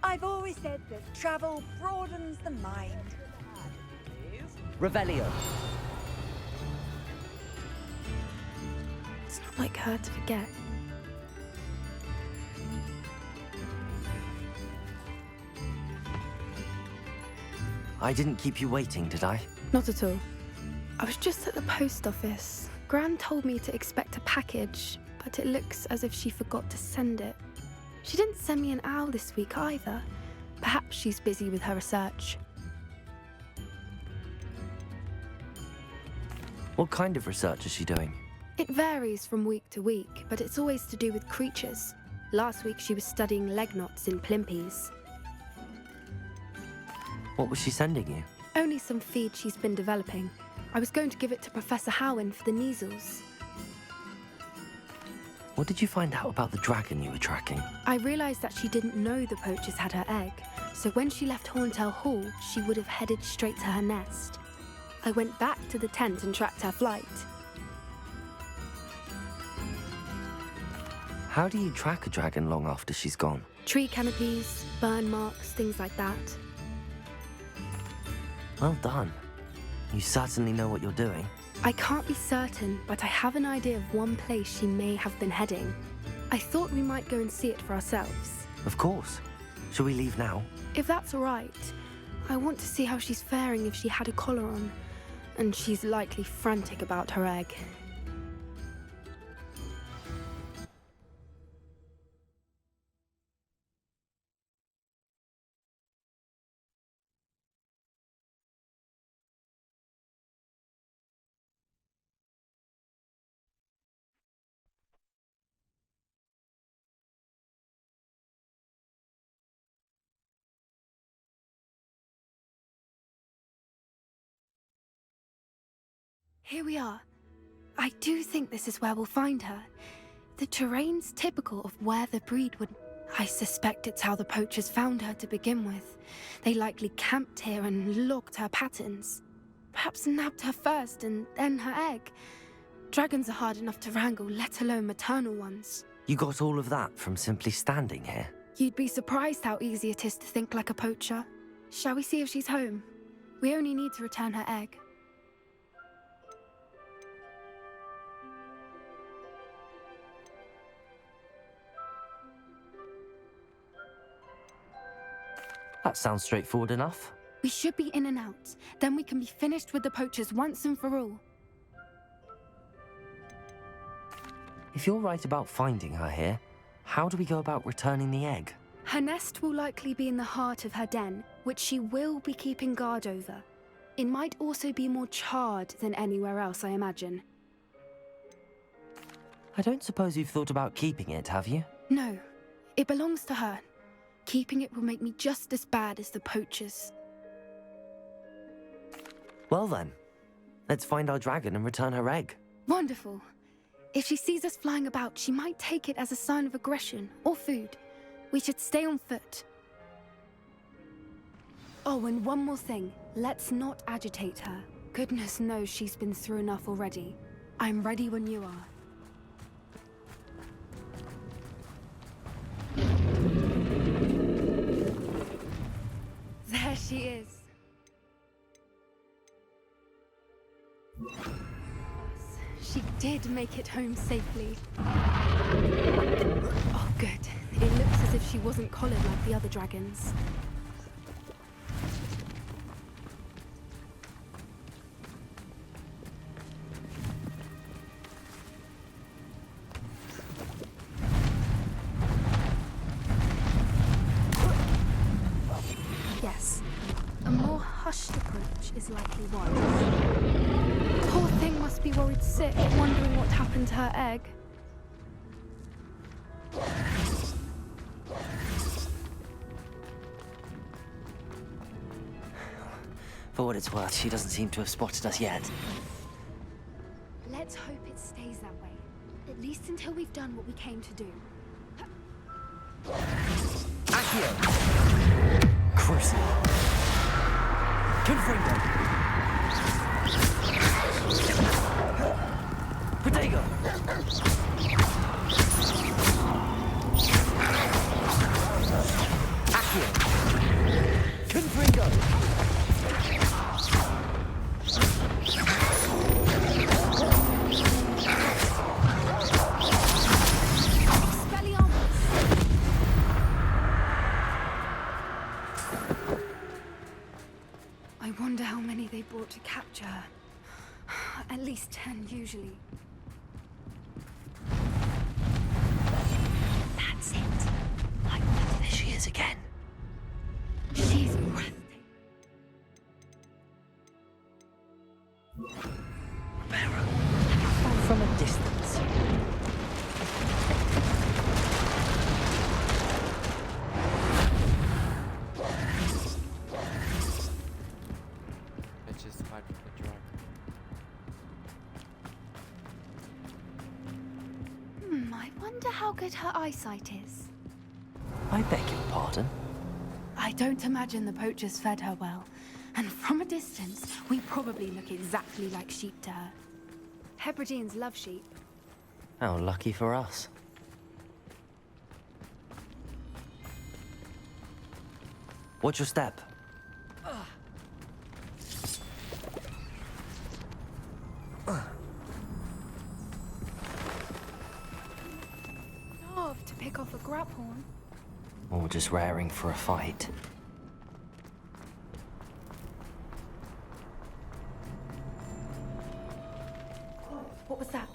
I've always said that travel broadens the mind. Revelio. It's not like her to forget. I didn't keep you waiting, did I? Not at all. I was just at the post office. Gran told me to expect a package, but it looks as if she forgot to send it. She didn't send me an owl this week either. Perhaps she's busy with her research. What kind of research is she doing? It varies from week to week, but it's always to do with creatures. Last week she was studying leg knots in plimpies. What was she sending you? Only some feed she's been developing. I was going to give it to Professor Howin for the measles. What did you find out about the dragon you were tracking? I realised that she didn't know the poachers had her egg, so when she left Horntail Hall, she would have headed straight to her nest. I went back to the tent and tracked her flight. How do you track a dragon long after she's gone? Tree canopies, burn marks, things like that. Well done. You certainly know what you're doing. I can't be certain, but I have an idea of one place she may have been heading. I thought we might go and see it for ourselves. Of course. Shall we leave now? If that's all right. I want to see how she's faring if she had a collar on. And she's likely frantic about her egg. Here we are. I do think this is where we'll find her. The terrain's typical of where the breed would... I suspect it's how the poachers found her to begin with. They likely camped here and logged her patterns. Perhaps nabbed her first and then her egg. Dragons are hard enough to wrangle, let alone maternal ones. You got all of that from simply standing here? You'd be surprised how easy it is to think like a poacher. Shall we see if she's home? We only need to return her egg. That sounds straightforward enough. We should be in and out. Then we can be finished with the poachers once and for all. If you're right about finding her here, how do we go about returning the egg? Her nest will likely be in the heart of her den, which she will be keeping guard over. It might also be more charred than anywhere else, I imagine. I don't suppose you've thought about keeping it, have you? No, it belongs to her. Keeping it will make me just as bad as the poachers. Well then, let's find our dragon and return her egg. Wonderful. If she sees us flying about, she might take it as a sign of aggression or food. We should stay on foot. Oh, and one more thing. Let's not agitate her. Goodness knows she's been through enough already. I'm ready when you are. There she is. She did make it home safely. Oh, good. It looks as if she wasn't collared like the other dragons. Yes, a more hushed approach is likely wise. Poor thing must be worried sick, wondering what happened to her egg. For what it's worth, she doesn't seem to have spotted us yet. Let's hope it stays that way. At least until we've done what we came to do. Accio! Crucial. Confringo! Protego! Accio! difficult to capture. At least 10 usually. That's it. There she is again. She's breathtaking. Vera, from a distance. Let's just hide from the dragon. I wonder how good her eyesight is. I beg your pardon? I don't imagine the poachers fed her well. And from a distance, we probably look exactly like sheep to her. Hebrideans love sheep. How lucky for us. Watch your step. Love to pick off a grapehorn. Or just raring for a fight. What was that?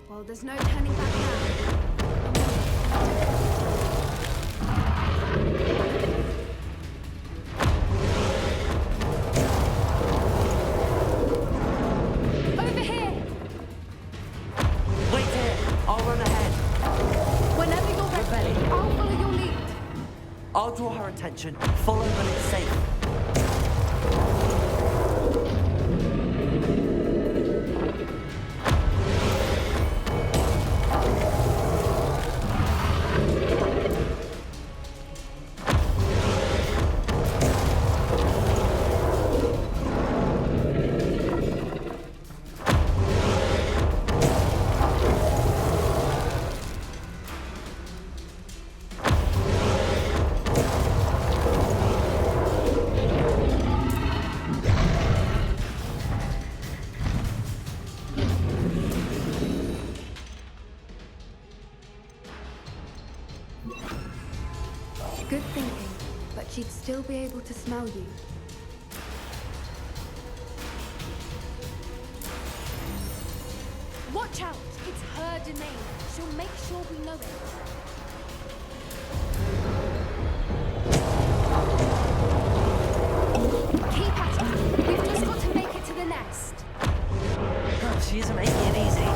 Well, there's no turning back now. Over here! Wait here! I'll run ahead. Whenever you're ready, I'll follow your lead. I'll draw her attention. Follow when it's safe. Good thinking, but she'd still be able to smell you. Watch out! It's her domain. She'll make sure we know it. Keep at it. We've just got to make it to the nest. Oh, she isn't making it easy.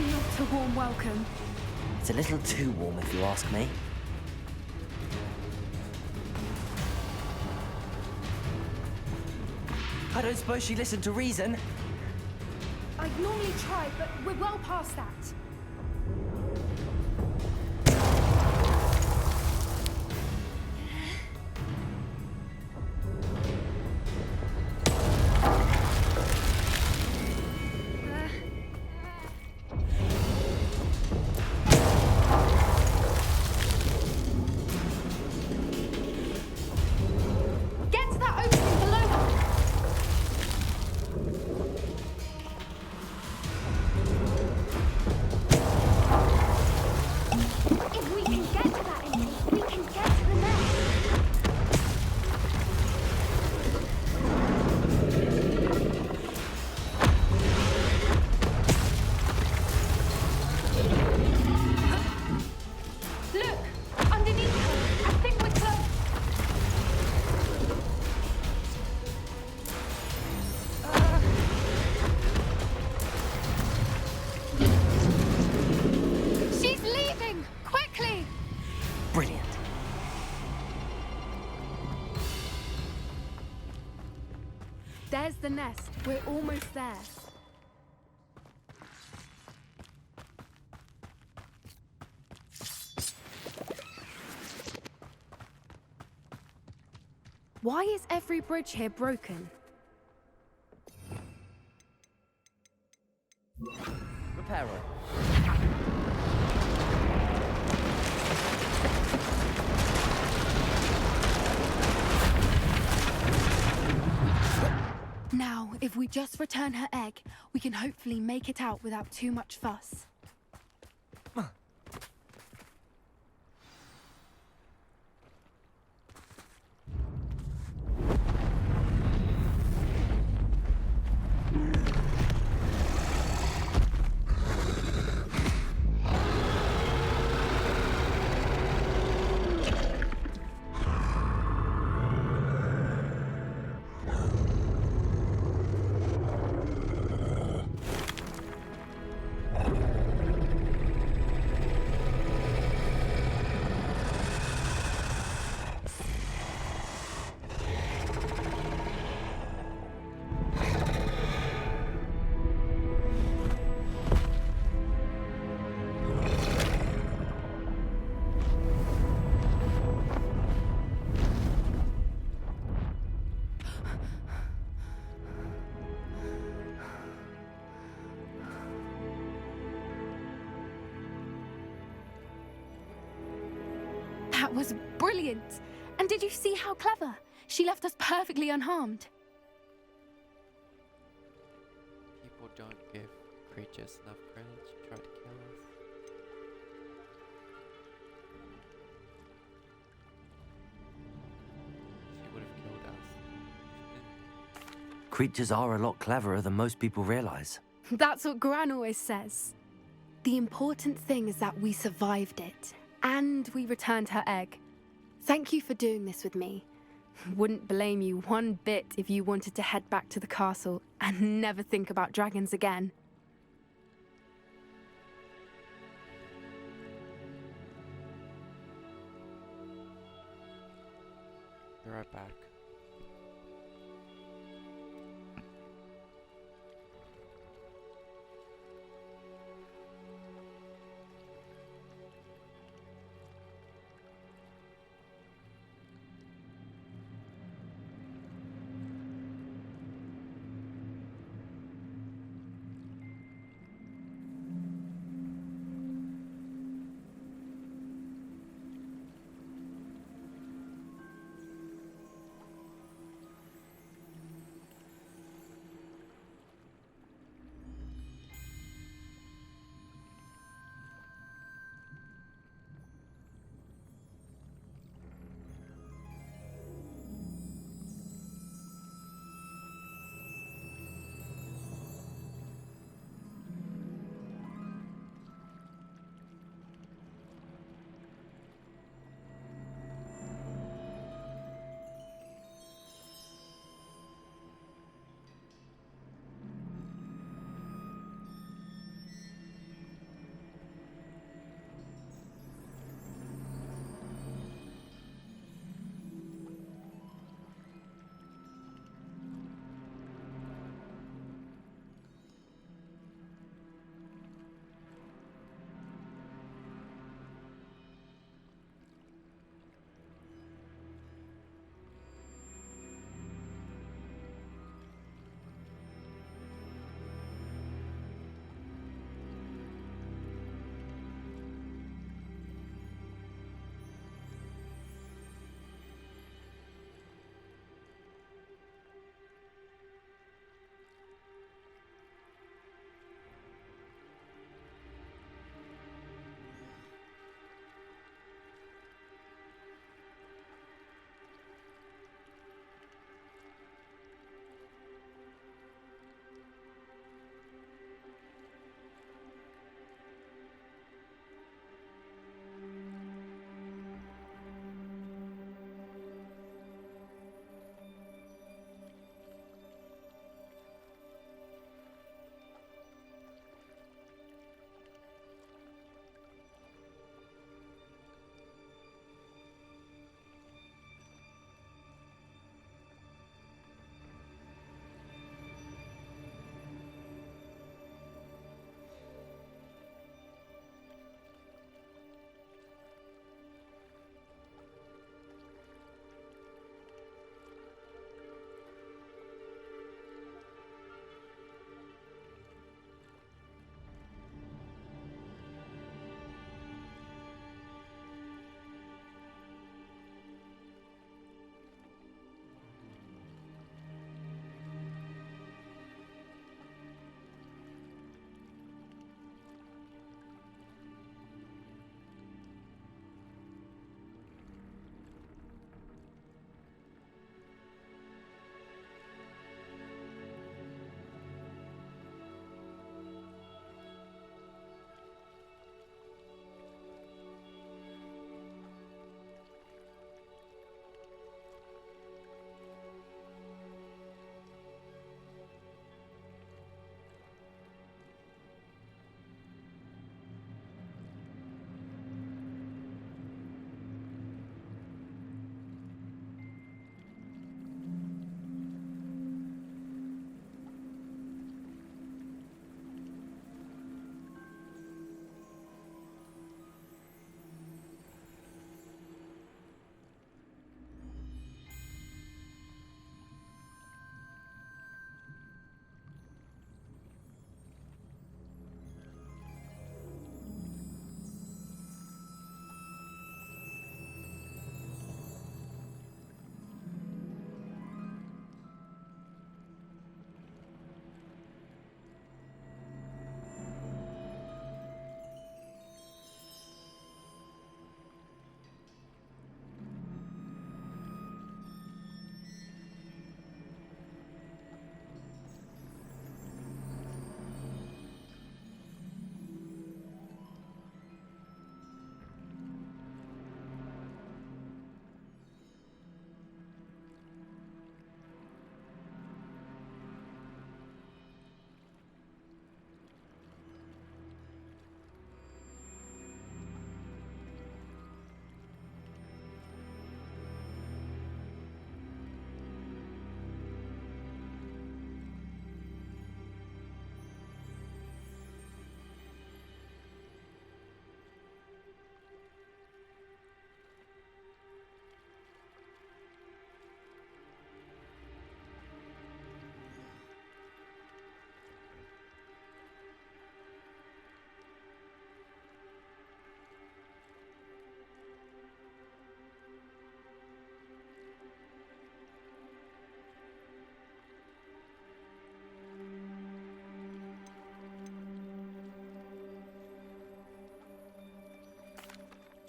Not a warm welcome. It's a little too warm if you ask me. I don't suppose she listened to reason. I'd normally try, but we're well past that. Get to that opening below her! nest. We're almost there. Why is every bridge here broken? Repairer. Now, if we just return her egg, we can hopefully make it out without too much fuss. That was brilliant! And did you see how clever? She left us perfectly unharmed. People don't give creatures enough credit to try to kill us. She would have killed us. Creatures are a lot cleverer than most people realize. That's what Gran always says. The important thing is that we survived it, and we returned her egg. Thank you for doing this with me. Wouldn't blame you one bit if you wanted to head back to the castle and never think about dragons again. Be right back.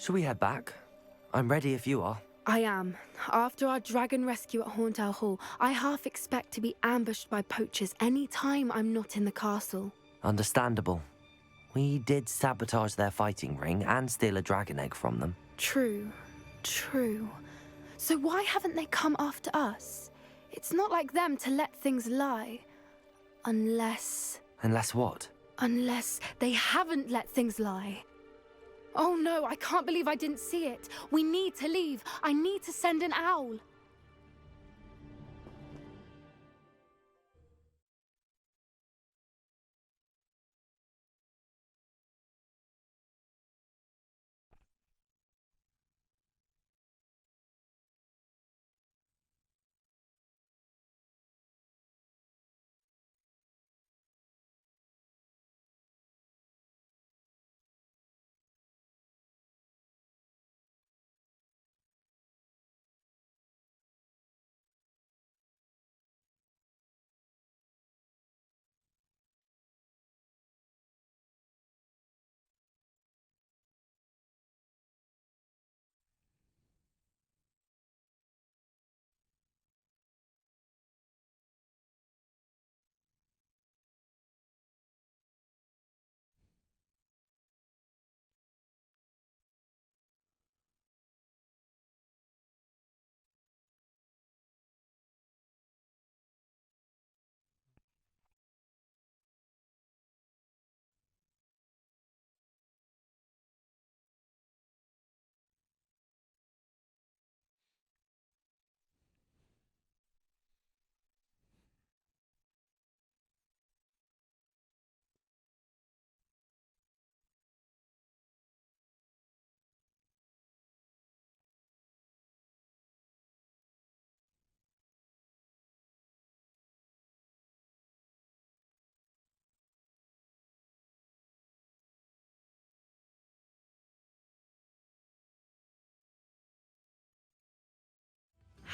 Shall we head back? I'm ready if you are. I am. After our dragon rescue at Hauntow Hall, I half expect to be ambushed by poachers any time I'm not in the castle. Understandable. We did sabotage their fighting ring and steal a dragon egg from them. True. True. So why haven't they come after us? It's not like them to let things lie. Unless what? Unless they haven't let things lie. Oh no, I can't believe I didn't see it. We need to leave. I need to send an owl.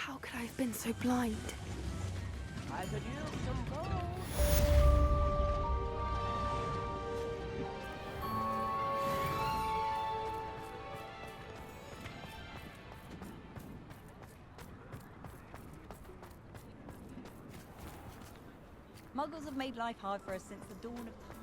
How could I have been so blind? I could use some gold. Muggles have made life hard for us since the dawn of time.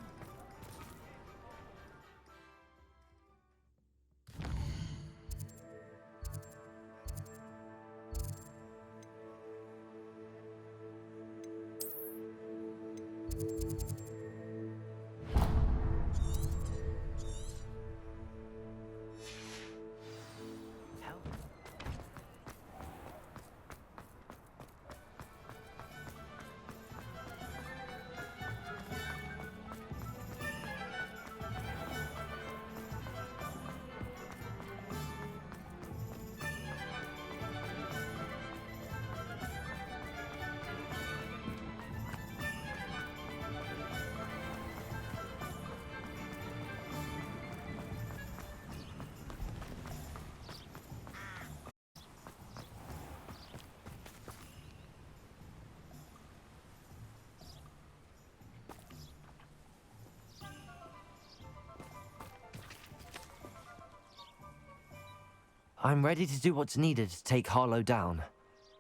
I'm ready to do what's needed to take Harlow down.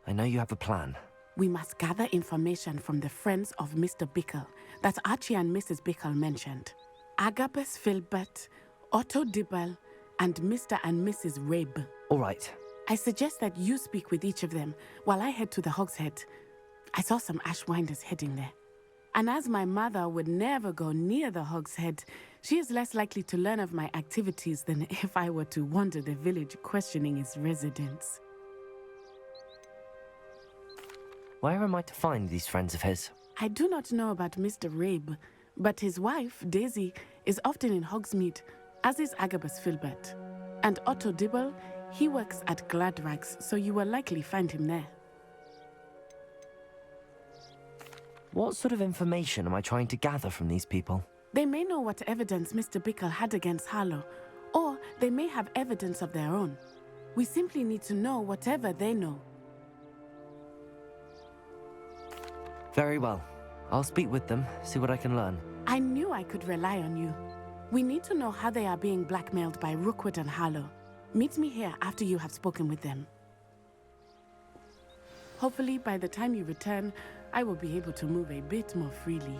I know you have a plan. We must gather information from the friends of Mr. Bickle that Archie and Mrs. Bickle mentioned. Agabus Filbert, Otto Dibble, and Mr. and Mrs. Rabe. All right. I suggest that you speak with each of them while I head to the Hogshead. I saw some Ashwinders heading there. And as my mother would never go near the Hogshead, she is less likely to learn of my activities than if I were to wander the village questioning its residents. Where am I to find these friends of his? I do not know about Mr. Rabe, but his wife, Daisy, is often in Hogsmeade, as is Agabus Filbert. And Otto Dibble, he works at Gladrags, so you will likely find him there. What sort of information am I trying to gather from these people? They may know what evidence Mr. Bickle had against Harlow, or they may have evidence of their own. We simply need to know whatever they know. Very well. I'll speak with them, see what I can learn. I knew I could rely on you. We need to know how they are being blackmailed by Rookwood and Harlow. Meet me here after you have spoken with them. Hopefully, by the time you return, I will be able to move a bit more freely.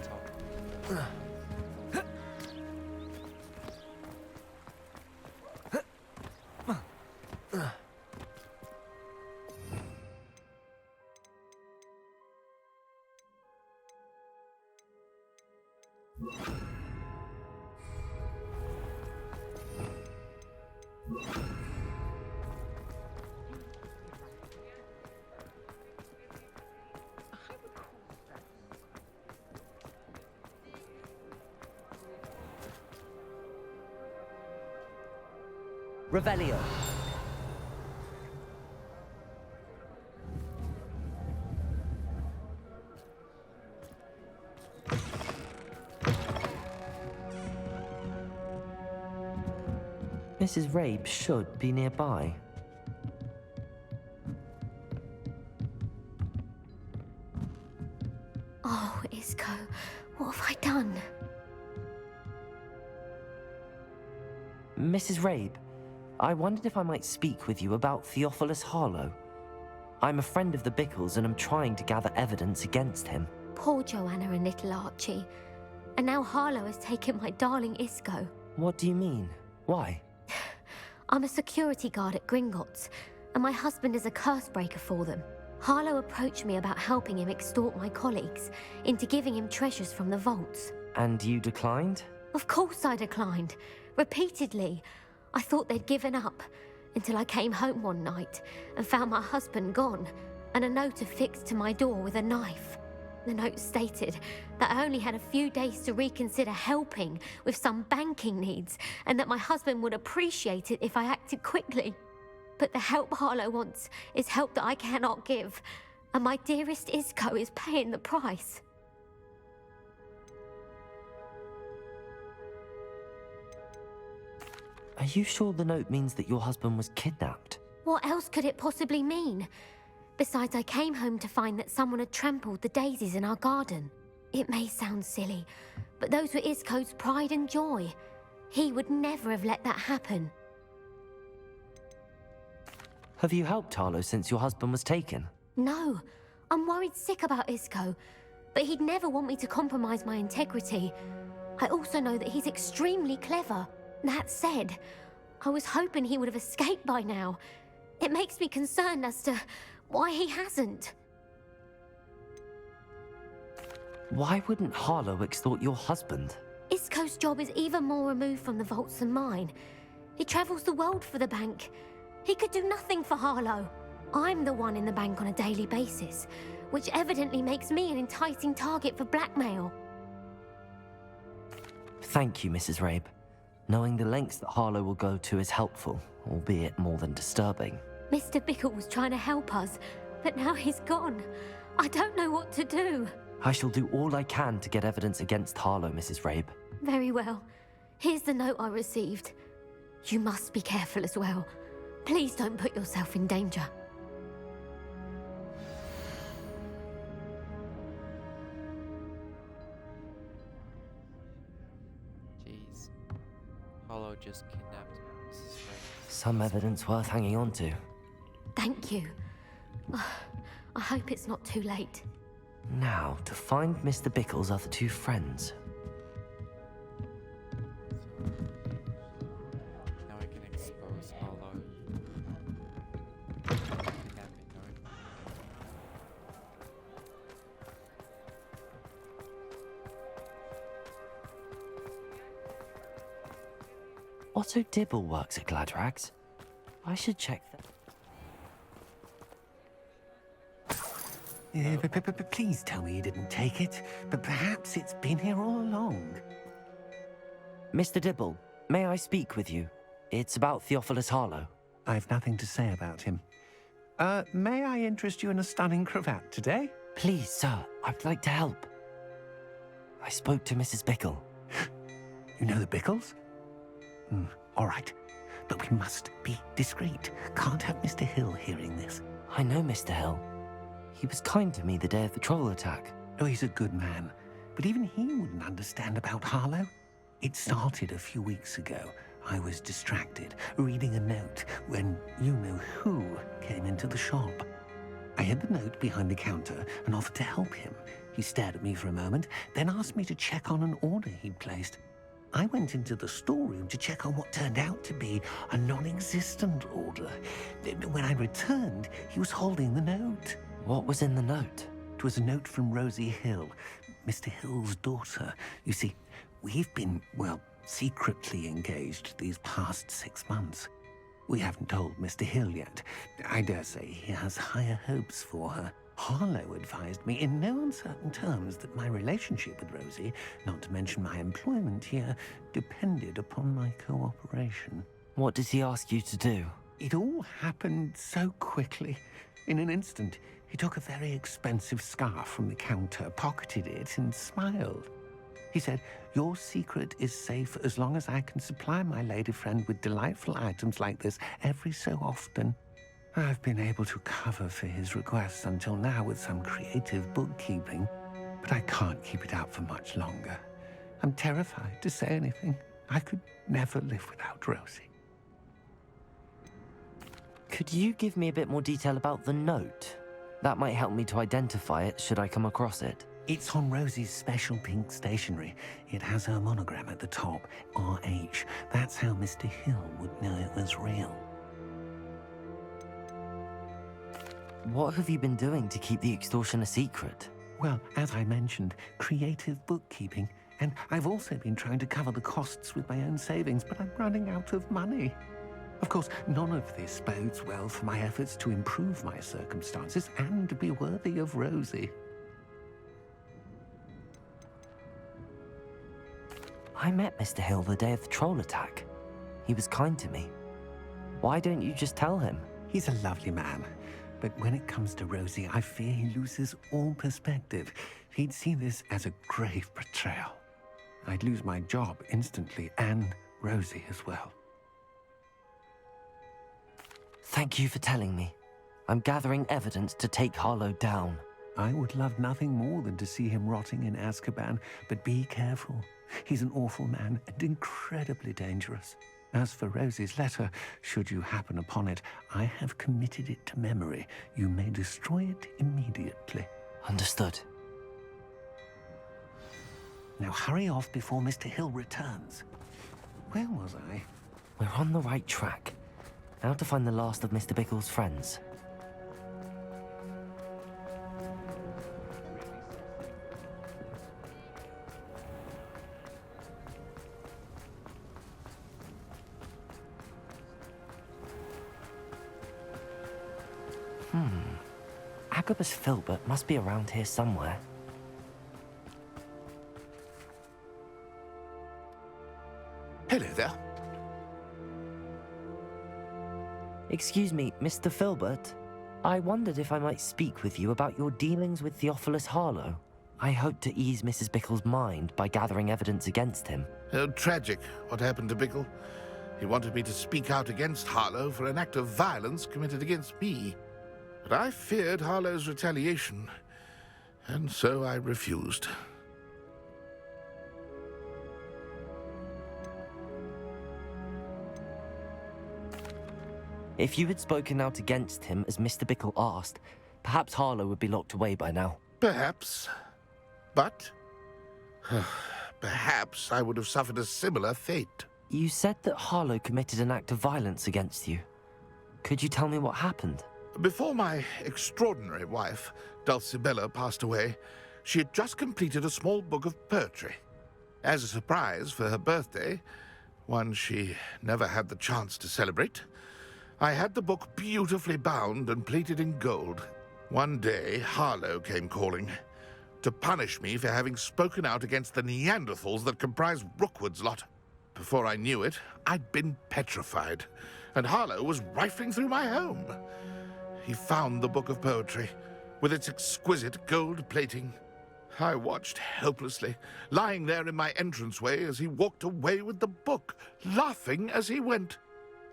Stop. Revelio. Mrs. Rabe should be nearby. Oh, Isco, what have I done? Mrs. Rabe, I wondered if I might speak with you about Theophilus Harlow. I'm a friend of the Bickles and I'm trying to gather evidence against him. Poor Joanna and little Archie. And now Harlow has taken my darling Isco. What do you mean? Why? I'm a security guard at Gringotts, and my husband is a curse breaker for them. Harlow approached me about helping him extort my colleagues into giving him treasures from the vaults. And you declined? Of course I declined. Repeatedly. I thought they'd given up, until I came home one night and found my husband gone, and a note affixed to my door with a knife. The note stated that I only had a few days to reconsider helping with some banking needs, and that my husband would appreciate it if I acted quickly. But the help Harlow wants is help that I cannot give, and my dearest Isco is paying the price. Are you sure the note means that your husband was kidnapped? What else could it possibly mean? Besides, I came home to find that someone had trampled the daisies in our garden. It may sound silly, but those were Isco's pride and joy. He would never have let that happen. Have you helped Harlow since your husband was taken? No, I'm worried sick about Isco, but he'd never want me to compromise my integrity. I also know that he's extremely clever. That said, I was hoping he would have escaped by now. It makes me concerned as to why he hasn't. Why wouldn't Harlow extort your husband? Isco's job is even more removed from the vaults than mine. He travels the world for the bank. He could do nothing for Harlow. I'm the one in the bank on a daily basis, which evidently makes me an enticing target for blackmail. Thank you, Mrs. Rabe. Knowing the lengths that Harlow will go to is helpful, albeit more than disturbing. Mr. Bickle was trying to help us, but now he's gone. I don't know what to do. I shall do all I can to get evidence against Harlow, Mrs. Rabe. Very well. Here's the note I received. You must be careful as well. Please don't put yourself in danger. Jeez. Harlow just kidnapped Mrs. Rabe. Some evidence worth hanging on to. Thank you. I hope it's not too late. Now, to find Mr. Bickle's other two friends. Now I can expose Harlow. Kidnapping note. Otto Dibble works at Gladrags. I should check that. Please tell me you didn't take it, but perhaps it's been here all along. Mr. Dibble, may I speak with you? It's about Theophilus Harlow. I've nothing to say about him. May I interest you in a stunning cravat today? Please, sir, I'd like to help. I spoke to Mrs. Bickle. You know the Bickles? All right. but we must be discreet. Can't have Mr. Hill hearing this. I know Mr. Hill. He was kind to me the day of the troll attack. Oh, he's a good man, but even he wouldn't understand about Harlow. It started a few weeks ago. I was distracted, reading a note, when you-know-who came into the shop. I hid the note behind the counter and offered to help him. He stared at me for a moment, then asked me to check on an order he'd placed. I went into the storeroom to check on what turned out to be a non-existent order. When I returned, he was holding the note. What was in the note? It was a note from Rosie Hill, Mr. Hill's daughter. You see, we've been, well, secretly engaged these past 6 months. We haven't told Mr. Hill yet. I dare say he has higher hopes for her. Harlow advised me in no uncertain terms that my relationship with Rosie, not to mention my employment here, depended upon my cooperation. What did he ask you to do? It all happened so quickly. In an instant, he took a very expensive scarf from the counter, pocketed it, and smiled. He said, "Your secret is safe as long as I can supply my lady friend with delightful items like this every so often." I've been able to cover for his requests until now with some creative bookkeeping, but I can't keep it up for much longer. I'm terrified to say anything. I could never live without Rosie. Could you give me a bit more detail about the note? That might help me to identify it should I come across it. It's on Rosie's special pink stationery. It has her monogram at the top, RH. That's how Mr. Hill would know it was real. What have you been doing to keep the extortion a secret? Well, as I mentioned, creative bookkeeping. And I've also been trying to cover the costs with my own savings, but I'm running out of money. Of course, none of this bodes well for my efforts to improve my circumstances and be worthy of Rosie. I met Mr. Hill the day of the troll attack. He was kind to me. Why don't you just tell him? He's a lovely man. But when it comes to Rosie, I fear he loses all perspective. He'd see this as a grave betrayal. I'd lose my job instantly, and Rosie as well. Thank you for telling me. I'm gathering evidence to take Harlow down. I would love nothing more than to see him rotting in Azkaban, but be careful. He's an awful man and incredibly dangerous. As for Rosie's letter, should you happen upon it, I have committed it to memory. You may destroy it immediately. Understood. Now hurry off before Mr. Hill returns. Where was I? We're on the right track. Now to find the last of Mr. Bickle's friends. Agabus Filbert must be around here somewhere. Hello there. Excuse me, Mr. Filbert. I wondered if I might speak with you about your dealings with Theophilus Harlow. I hope to ease Mrs. Bickle's mind by gathering evidence against him. Tragic, what happened to Bickle. He wanted me to speak out against Harlow for an act of violence committed against me. But I feared Harlow's retaliation, and so I refused. If you had spoken out against him as Mr. Bickle asked, perhaps Harlow would be locked away by now. Perhaps. But perhaps I would have suffered a similar fate. You said that Harlow committed an act of violence against you. Could you tell me what happened? Before my extraordinary wife, Dulcibella, passed away, she had just completed a small book of poetry. As a surprise for her birthday, one she never had the chance to celebrate, I had the book beautifully bound and plated in gold. One day, Harlow came calling to punish me for having spoken out against the Neanderthals that comprise Rookwood's lot. Before I knew it, I'd been petrified, and Harlow was rifling through my home. He found the book of poetry, with its exquisite gold plating. I watched helplessly, lying there in my entranceway as he walked away with the book, laughing as he went.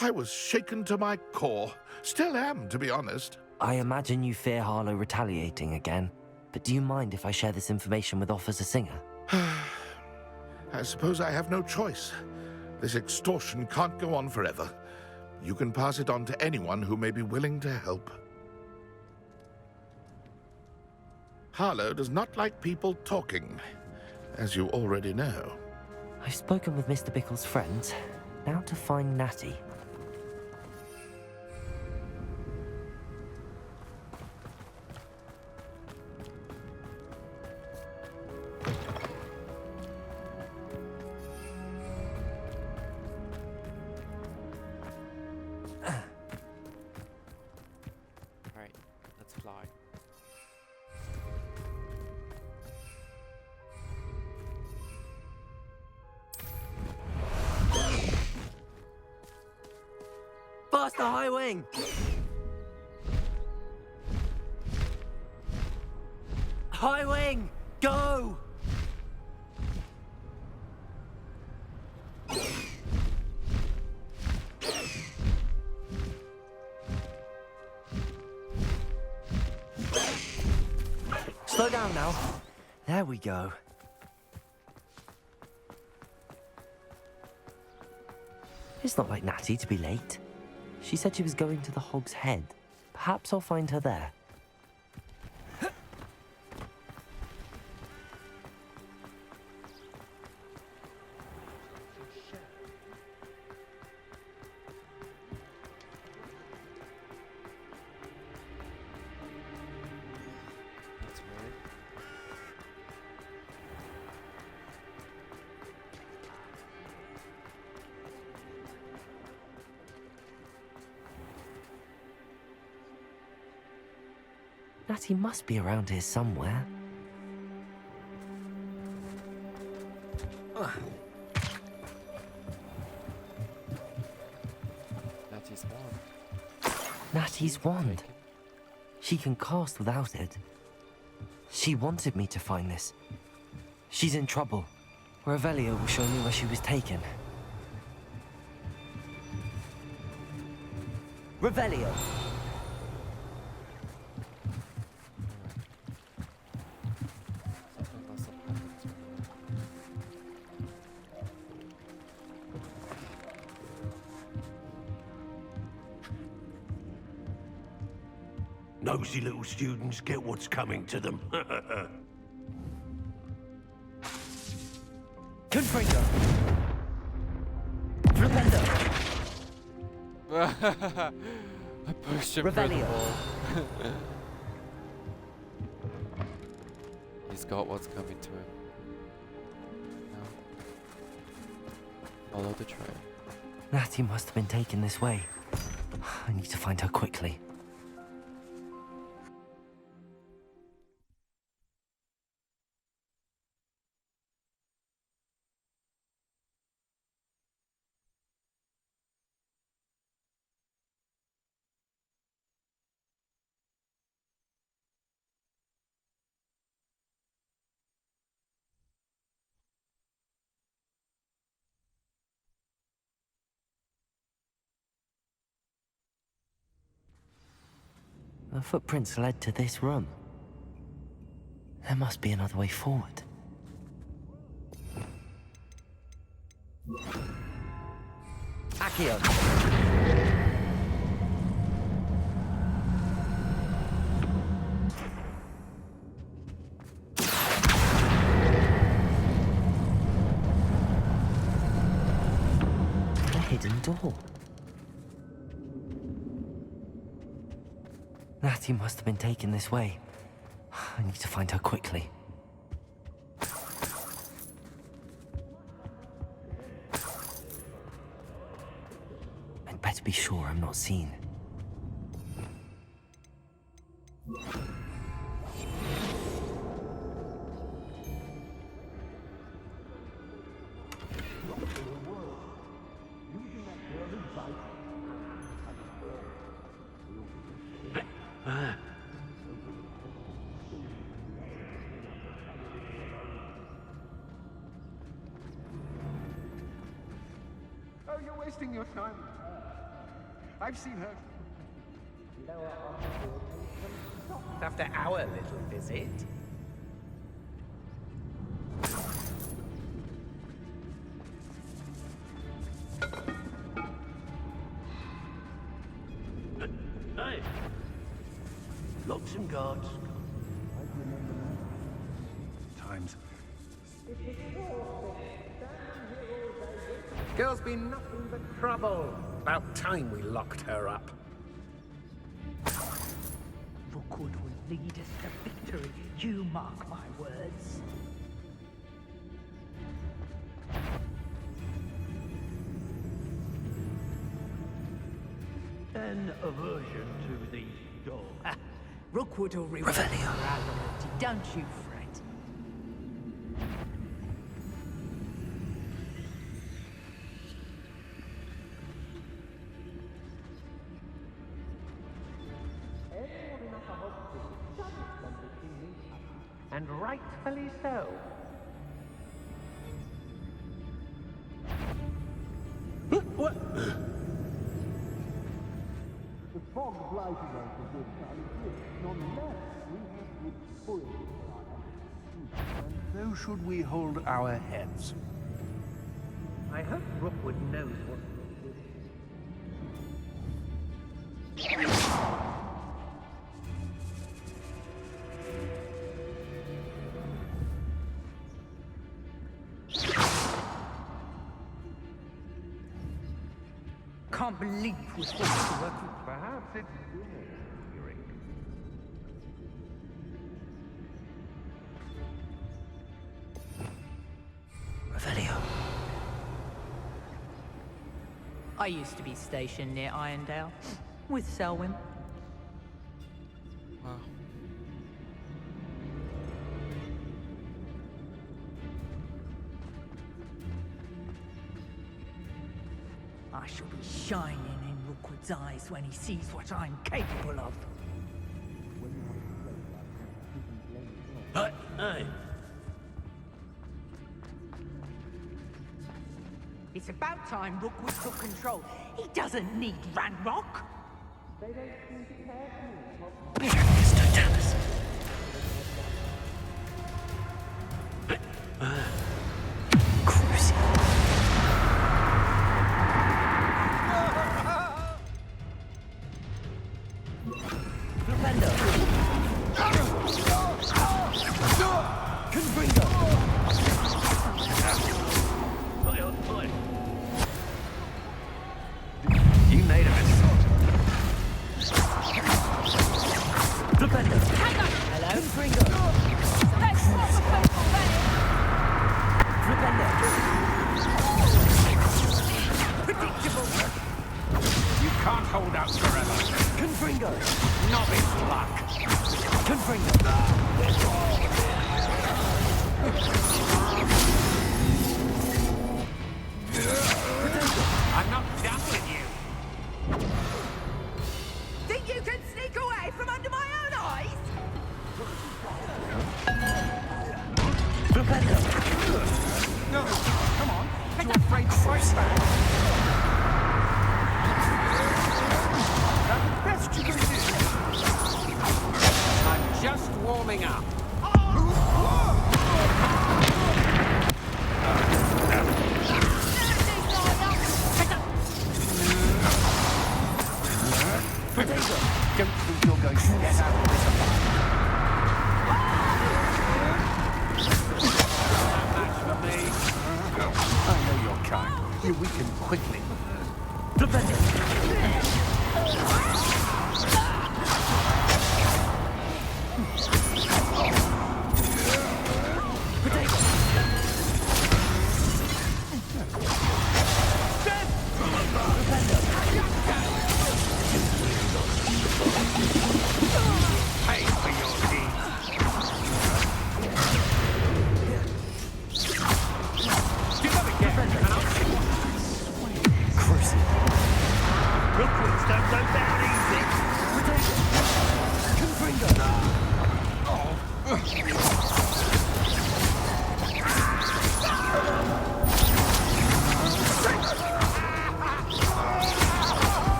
I was shaken to my core. Still am, to be honest. I imagine you fear Harlow retaliating again, but do you mind if I share this information with Officer Singer? I suppose I have no choice. This extortion can't go on forever. You can pass it on to anyone who may be willing to help. Harlow does not like people talking, as you already know. I've spoken with Mr. Bickle's friends. Now to find Natty. Right, let's fly. Faster, High Wing! High Wing, go! Slow down now. There we go. It's not like Natty to be late. She said she was going to the Hog's Head. Perhaps I'll find her there. That's weird. Natty must be around here somewhere. Natty's wand. Natty's wand. She can cast without it. She wanted me to find this. She's in trouble. Revelio will show me where she was taken. Revelio! Something must have happened to her. Nosy little students get what's coming to them. Confringo! Flipendo! I pushed him through the Revelio. wall. He's got what's coming to him. Now, follow the trail. Natty must have been taken this way. I need to find her quickly. The footprints led to this room. There must be another way forward. Accio! A hidden door. Natty must have been taken this way. I need to find her quickly. I'd better be sure I'm not seen. Oh, you're wasting your time with her. I've seen her. After our little visit. Hey! Locks and guards. Times. Girl's been nothing but trouble. About time we locked her up. Rookwood will lead us to victory. You mark my words. An aversion to the dog. Rookwood will reward Revelio. morality, don't you fret. And rightfully so. What? The fog blighted us a good time, nonetheless, we have good spoil And so should we hold our heads. I hope Rookwood knows what Can't believe we're forced to work with. Perhaps it's hearing. Revelio. I used to be stationed near Irondale with Selwyn. Wow. I shall be shining in Rookwood's eyes when he sees what I'm capable of. Hey! It's about time Rookwood took control. He doesn't need Ranrock. Mr. Dallas. Crucial. Defender. Confringo. You made a mess. Defender. Hello? Confringo. Defender. Predictable. You can't hold out forever. Confringo. Novice luck. Confringo. I'm not done with you. Think you can sneak away from under my own eyes? Defender. No, come on. You're afraid to fight back. That's the best you can do. I'm just warming up. Don't think you're going to get out of this alive. Match for me. I know your kind. You weaken quickly. Defender. Pay for your deeds. Do that again, and I'll see what I swear. Crucial.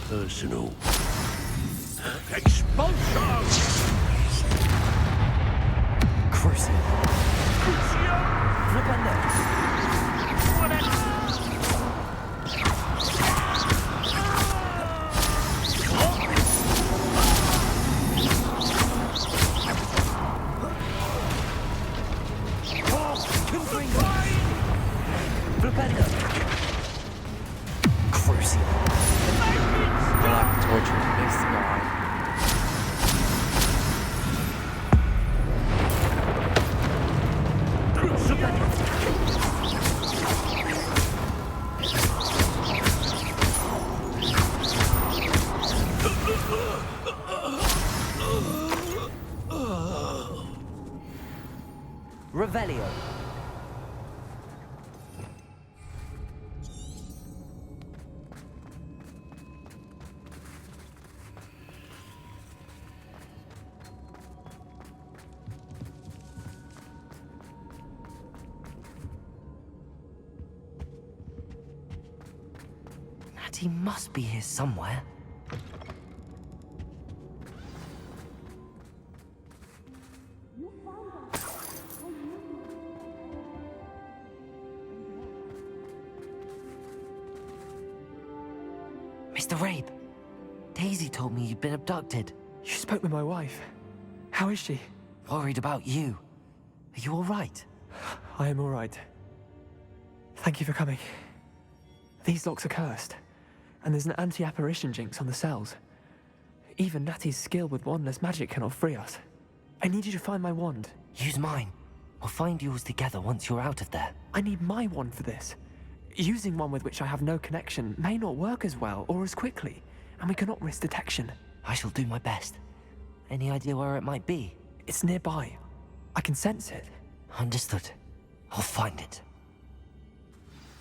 Personal. Expulsion! Crucio. Crucio! Torturing this guy. Revelio. He must be here somewhere. Mr. Rabe, Daisy told me you'd been abducted. You spoke with my wife. How is she? Worried about you. Are you all right? I am all right. Thank you for coming. These locks are cursed, and there's an anti-apparition jinx on the cells. Even Natty's skill with wandless magic cannot free us. I need you to find my wand. Use mine. We'll find yours together once you're out of there. I need my wand for this. Using one with which I have no connection may not work as well or as quickly, and we cannot risk detection. I shall do my best. Any idea where it might be? It's nearby. I can sense it. Understood. I'll find it.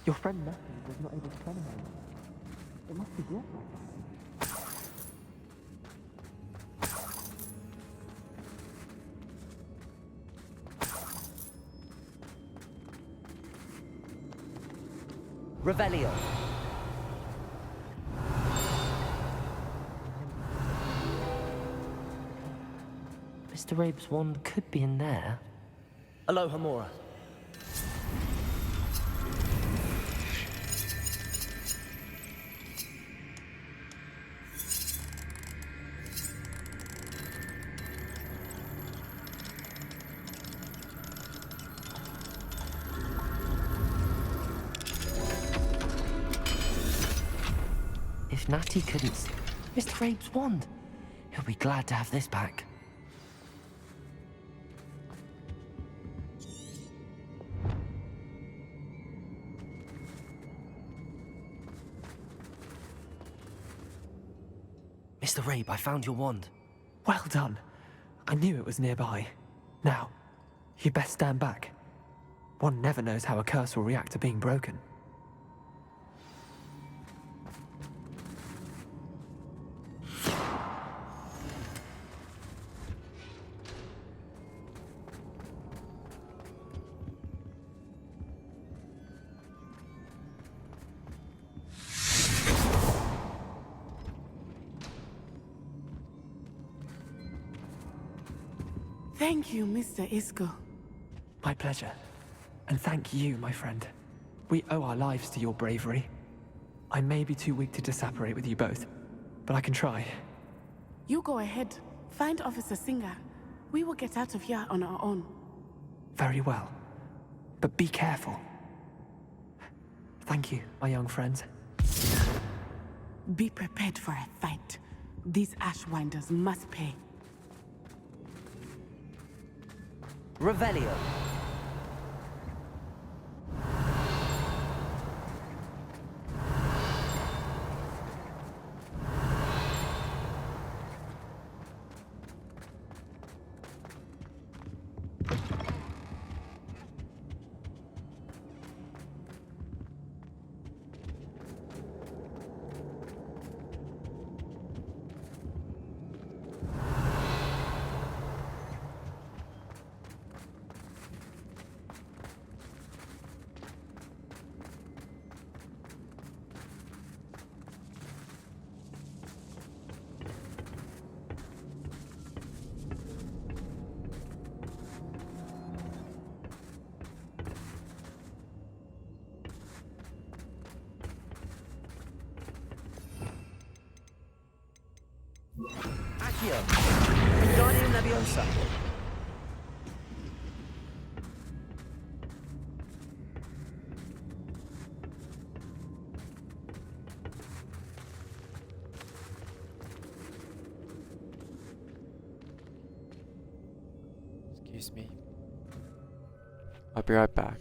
Your friend Natty was not able to summon him. It must be your friend. Revelio. Mr. Rabe's wand could be in there. Aloha, Mora. If Natty couldn't... Mr. Rabe's wand! He'll be glad to have this back. Mr. Rabe, I found your wand. Well done. I knew it was nearby. Now, you best stand back. One never knows how a curse will react to being broken. Thank you, Mr. Isco. My pleasure. And thank you, my friend. We owe our lives to your bravery. I may be too weak to disapparate with you both, but I can try. You go ahead. Find Officer Singer. We will get out of here on our own. Very well. But be careful. Thank you, my young friends. Be prepared for a fight. These Ashwinders must pay. Revelio. Accio. Wingardium Leviosa. Excuse me. I'll be right back.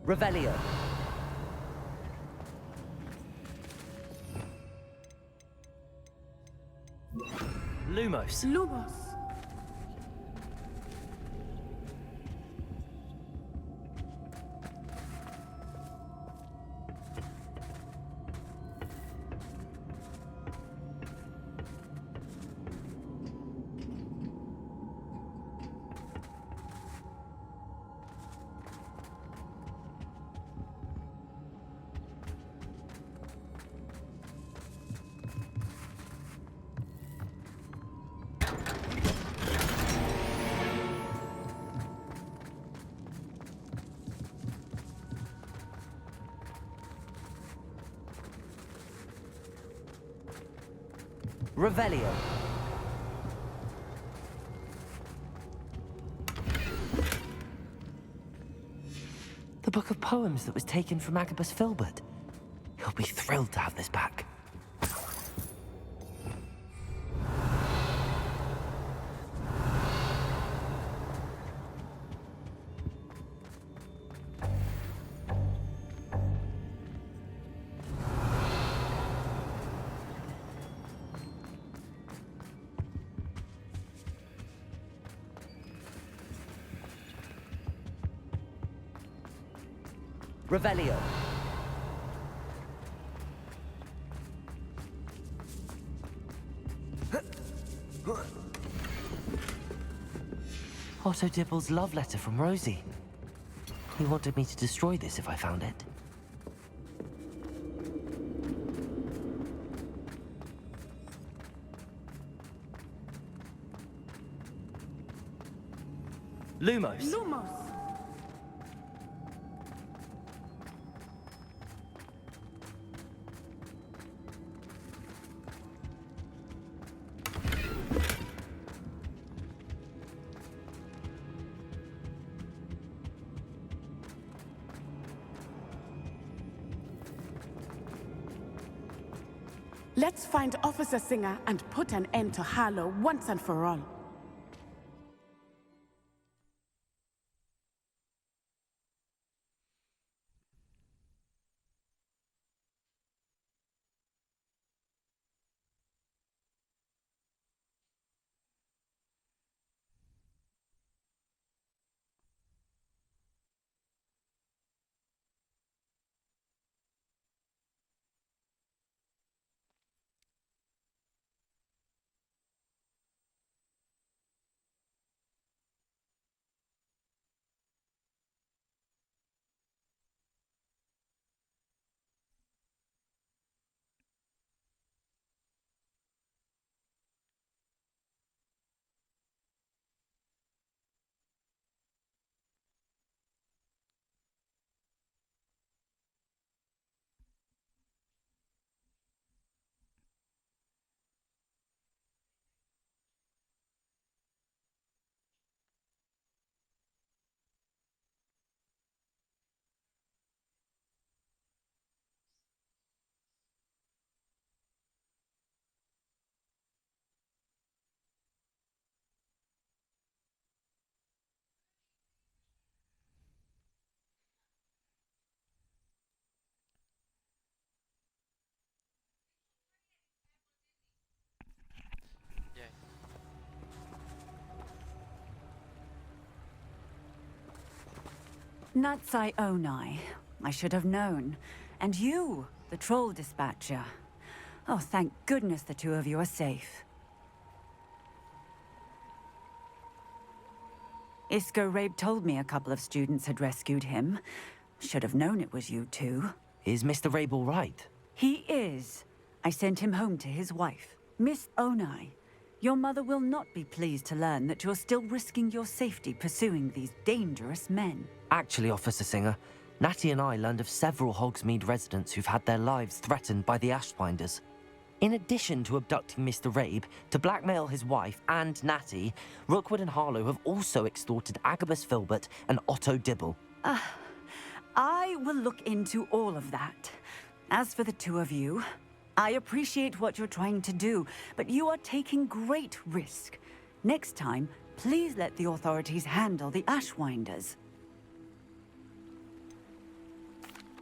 Revelio. Lumos. Lumos. Revelio. The book of poems that was taken from Agabus Filbert. He'll be thrilled to have this back. Revelio. Otto Dibble's love letter from Rosie. He wanted me to destroy this if I found it. Lumos. Lumos. Let's find Officer Singer and put an end to Harlow once and for all. Natsai Onai. I should have known. And you, the troll dispatcher. Oh, thank goodness the two of you are safe. Isco Rabe told me a couple of students had rescued him. Should have known it was you two. Is Mr. Rabe all right? He is. I sent him home to his wife. Miss Onai, your mother will not be pleased to learn that you're still risking your safety pursuing these dangerous men. Actually, Officer Singer, Natty and I learned of several Hogsmeade residents who've had their lives threatened by the Ashwinders. In addition to abducting Mr. Rabe to blackmail his wife and Natty, Rookwood and Harlow have also extorted Agabus Filbert and Otto Dibble. I will look into all of that. As for the two of you, I appreciate what you're trying to do, but you are taking great risk. Next time, please let the authorities handle the Ashwinders.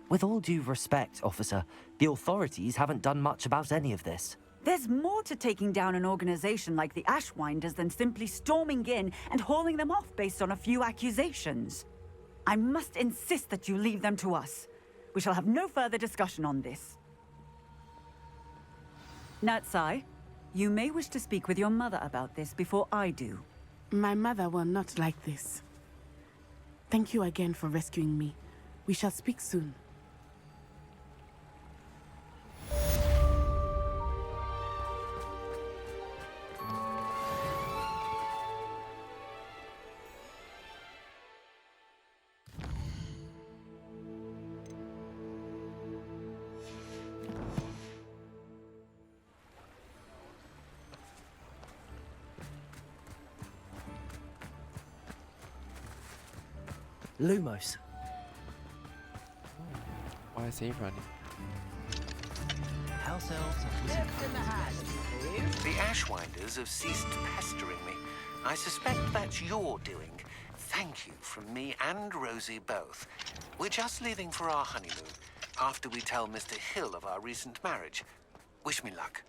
With all due respect, officer, the authorities haven't done much about any of this. There's more to taking down an organization like the Ashwinders than simply storming in and hauling them off based on a few accusations. I must insist that you leave them to us. We shall have no further discussion on this. Natsai, you may wish to speak with your mother about this before I do. My mother will not like this. Thank you again for rescuing me. We shall speak soon. Lumos. Why is he running? House elves are Left in the hat. The Ashwinders have ceased pestering me. I suspect that's your doing. Thank you from me and Rosie both. We're just leaving for our honeymoon, after we tell Mr. Hill of our recent marriage. Wish me luck.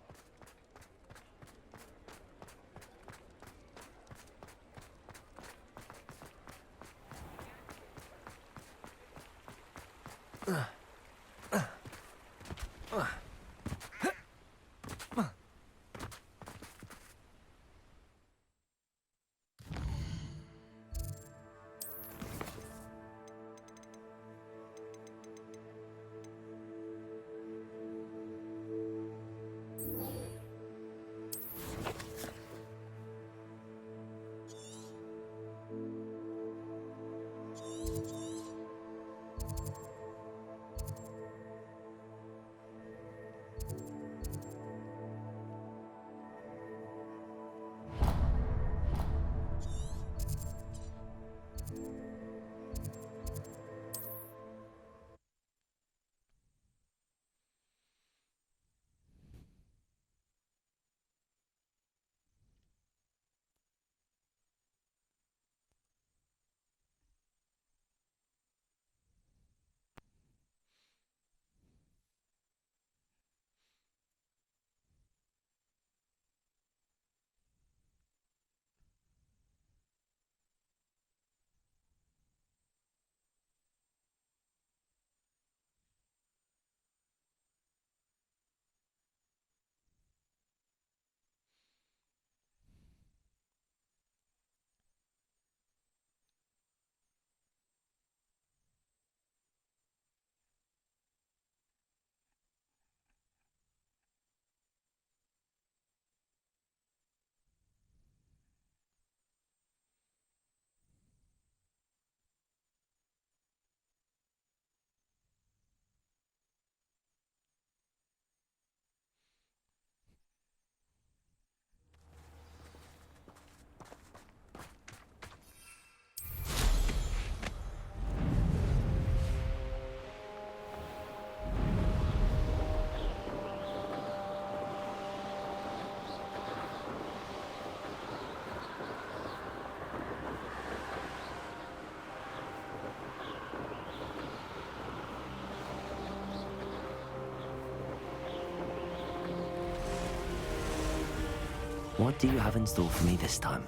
What do you have in store for me this time?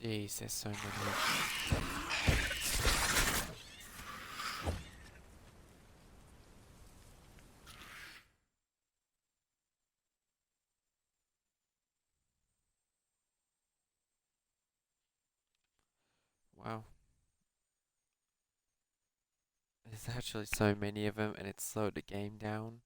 Jeez, there's so many. Wow. There's actually so many of them and it slowed the game down.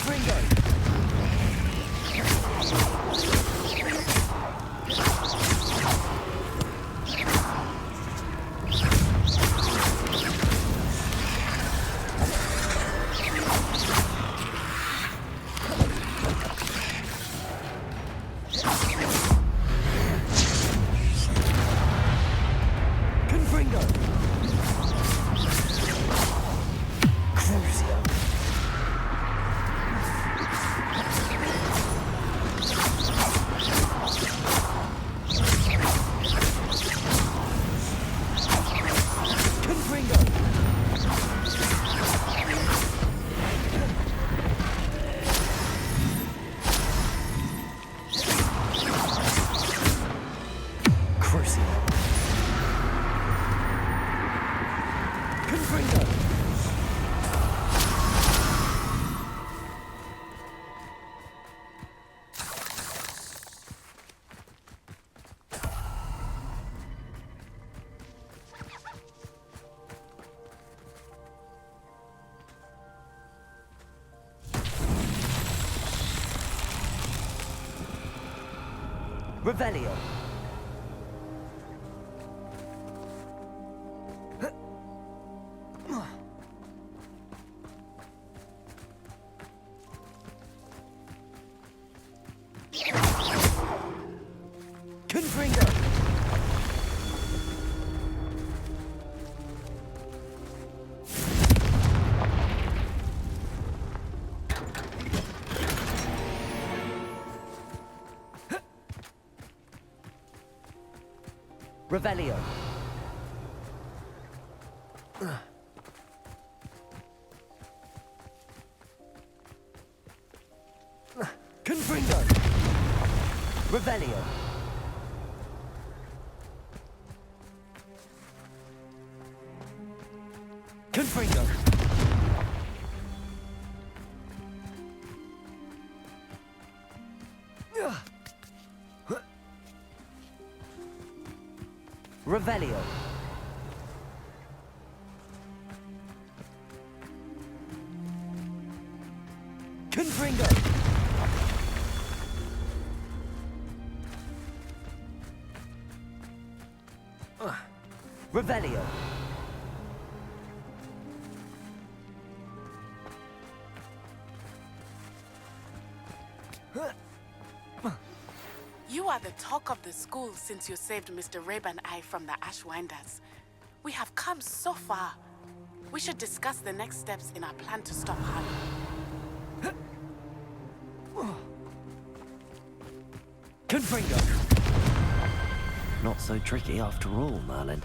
Confringo! Revelio. Confringo. Revelio. Confringo. Revelio. Confringo. Revelio. Confringo. Revelio. You are the talk of the school since you saved Mr. Rabe and I from the Ashwinders. We have come so far. We should discuss the next steps in our plan to stop Harlow. Confringo! Not so tricky after all, Merlin.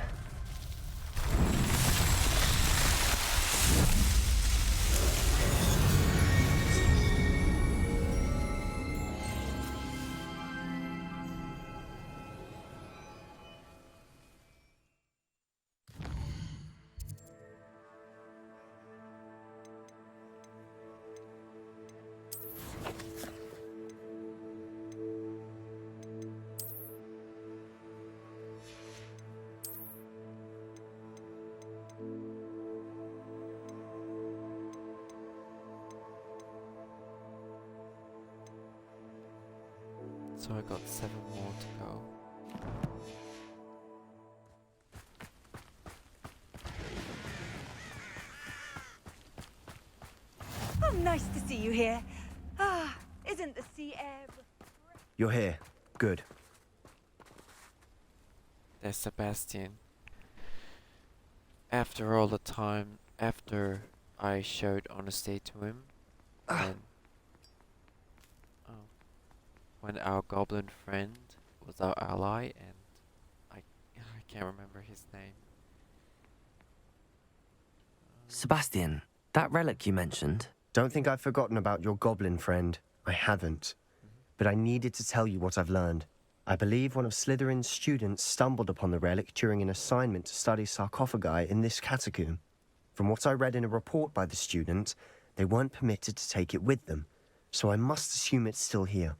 So I got 7 more to go. Oh, nice to see you here. Ah, isn't the sea air... You're here. Good. There's Sebastian. After all the time, after I showed honesty to him, and when our goblin friend was our ally, and I can't remember his name. Sebastian, that relic you mentioned. Don't think I've forgotten about your goblin friend. I haven't. But I needed to tell you what I've learned. I believe one of Slytherin's students stumbled upon the relic during an assignment to study sarcophagi in this catacomb. From what I read in a report by the student, they weren't permitted to take it with them, so I must assume it's still here.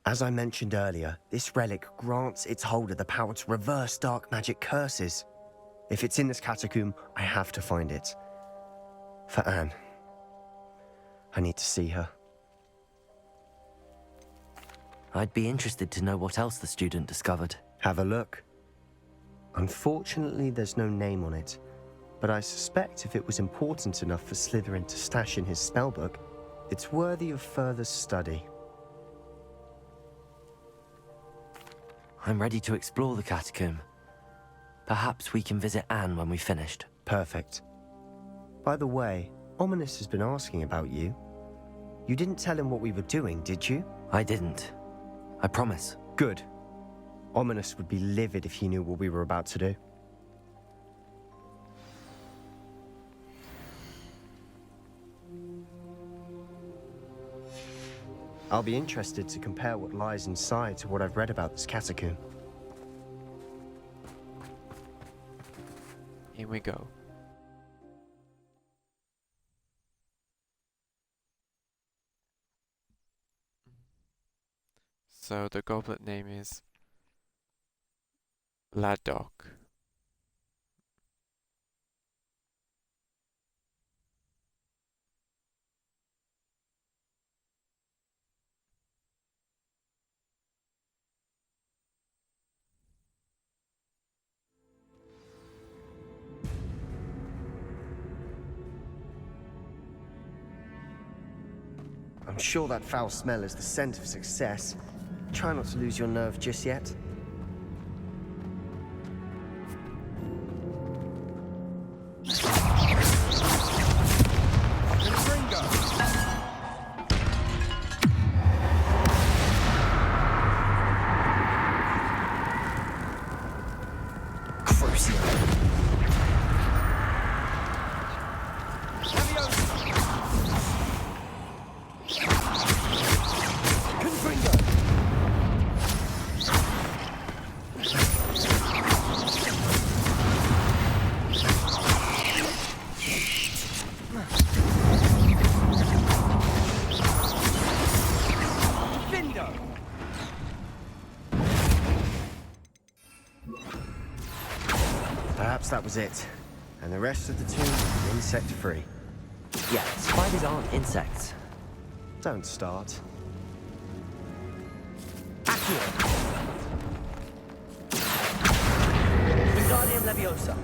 As I mentioned earlier, this relic grants its holder the power to reverse dark magic curses. If it's in this catacomb, I have to find it. For Anne. I need to see her. I'd be interested to know what else the student discovered. Have a look. Unfortunately, there's no name on it, but I suspect if it was important enough for Slytherin to stash in his spellbook, it's worthy of further study. I'm ready to explore the catacomb. Perhaps we can visit Anne when we've finished. Perfect. By the way, Ominous has been asking about you. You didn't tell him what we were doing, did you? I didn't. I promise. Good. Ominous would be livid if he knew what we were about to do. I'll be interested to compare what lies inside to what I've read about this catacomb. Here we go. So the goblet name is Ladok. I'm sure that foul smell is the scent of success. Try not to lose your nerve just yet. Perhaps that was it. And the rest of the tomb is insect-free. Yeah, spiders aren't insects. Don't start. Accio! Wingardium Leviosa.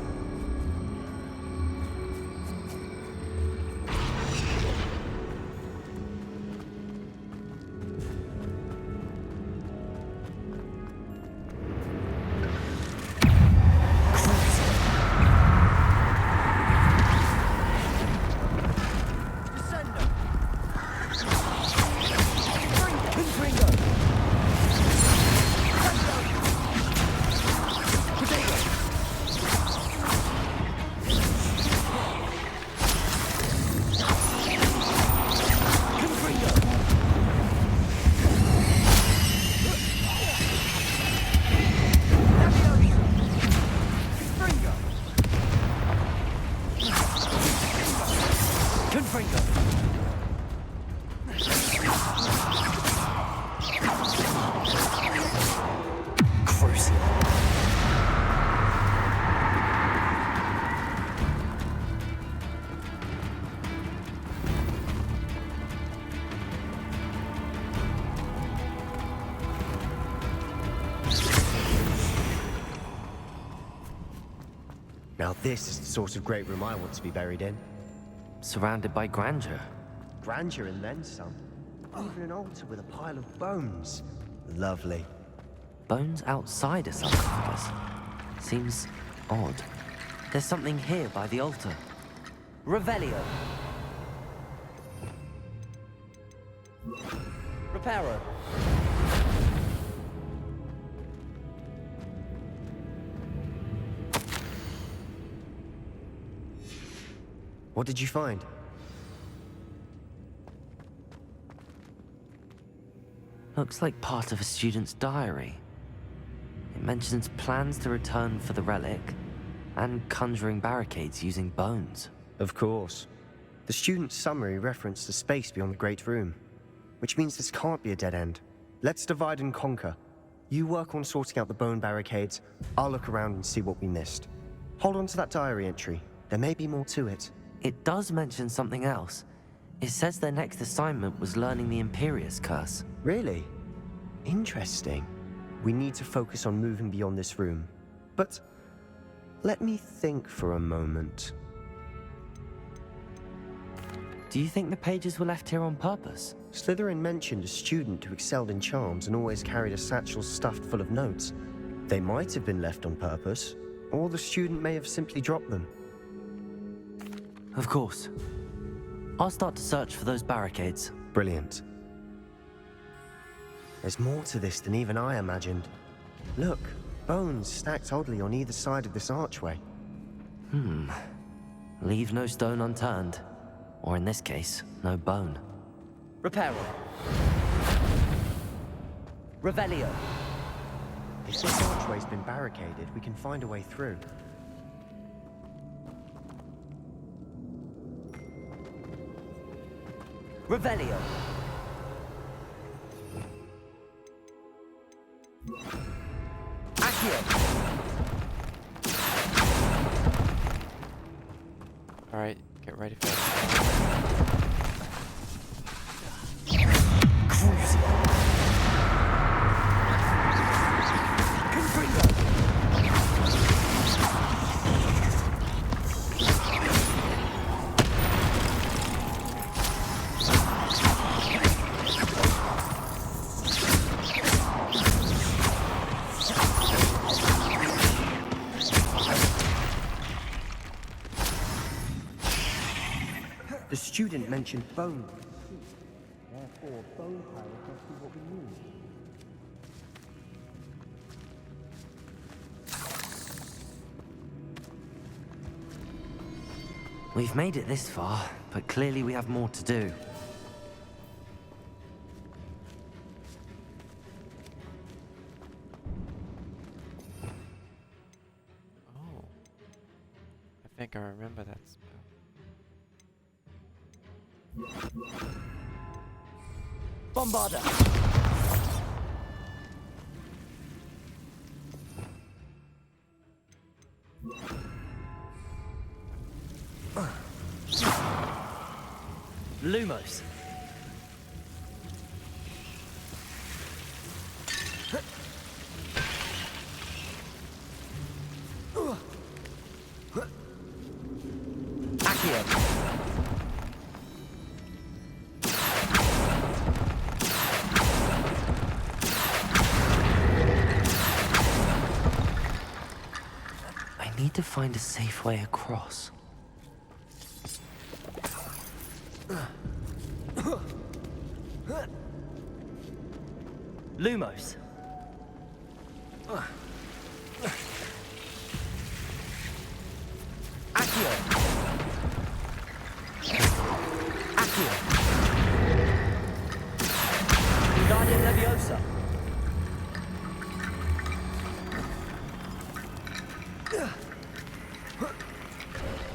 Now this is the sort of great room I want to be buried in. Surrounded by grandeur. Grandeur and then some. Even an altar with a pile of bones. Lovely. Bones outside a sarcophagus? Seems odd. There's something here by the altar. Revelio. Reparo. What did you find? Looks like part of a student's diary. It mentions plans to return for the relic and conjuring barricades using bones. Of course. The student's summary referenced the space beyond the Great Room, which means this can't be a dead end. Let's divide and conquer. You work on sorting out the bone barricades, I'll look around and see what we missed. Hold on to that diary entry. There may be more to it. It does mention something else. It says their next assignment was learning the Imperius Curse. Really? Interesting. We need to focus on moving beyond this room. But let me think for a moment. Do you think the pages were left here on purpose? Slytherin mentioned a student who excelled in charms and always carried a satchel stuffed full of notes. They might have been left on purpose, or the student may have simply dropped them. Of course. I'll start to search for those barricades. Brilliant. There's more to this than even I imagined. Look, bones stacked oddly on either side of this archway. Leave no stone unturned. Or in this case, no bone. Reparo. Revelio. If this archway's been barricaded, we can find a way through. Revelio. Alright, get ready for it. The student mentioned bone. Therefore, bone powers must be what we need. We've made it this far, but clearly we have more to do. Oh. I think I remember that spell. Bombarda! Lumos! Accio! I need to find a safe way across. Lumos. Accio. Accio. Wingardium Leviosa.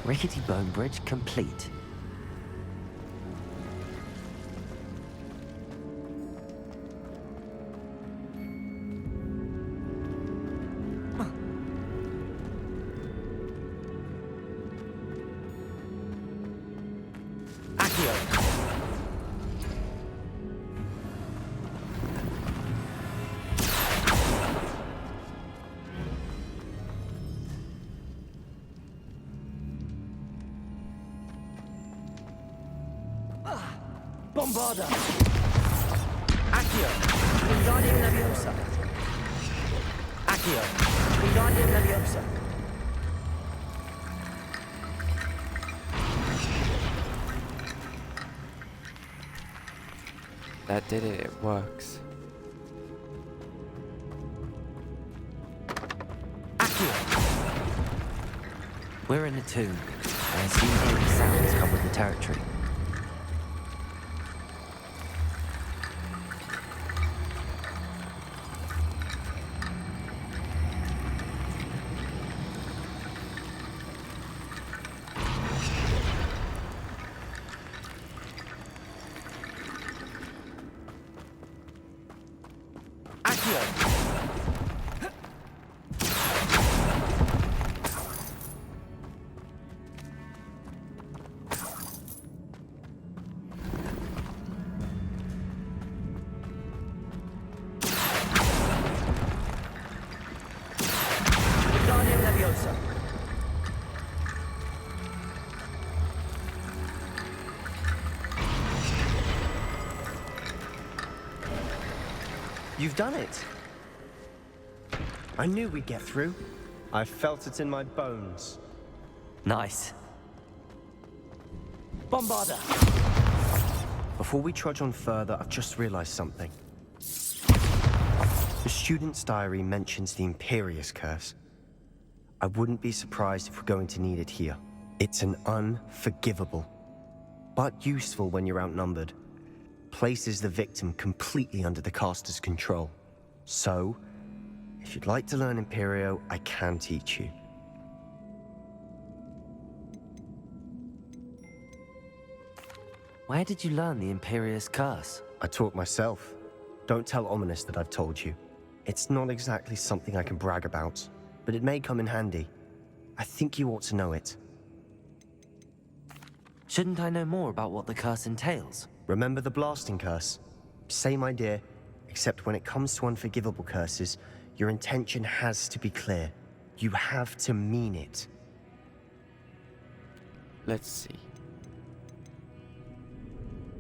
Rickety bone bridge complete. Bombarda! Accio! Wingardium Leviosa! Accio! Wingardium Leviosa! That did it, it works. Accio! We're in a tomb. I assume hearing sounds come with the territory. You've done it. I knew we'd get through. I felt it in my bones. Nice. Bombarder! Before we trudge on further, I've just realized something. The student's diary mentions the Imperius Curse. I wouldn't be surprised if we're going to need it here. It's an unforgivable, but useful when you're outnumbered. Places the victim completely under the caster's control. So, if you'd like to learn Imperio, I can teach you. Where did you learn the Imperius Curse? I taught myself. Don't tell Ominous that I've told you. It's not exactly something I can brag about, but it may come in handy. I think you ought to know it. Shouldn't I know more about what the curse entails? Remember the blasting curse? Same idea, except when it comes to unforgivable curses, your intention has to be clear. You have to mean it. Let's see.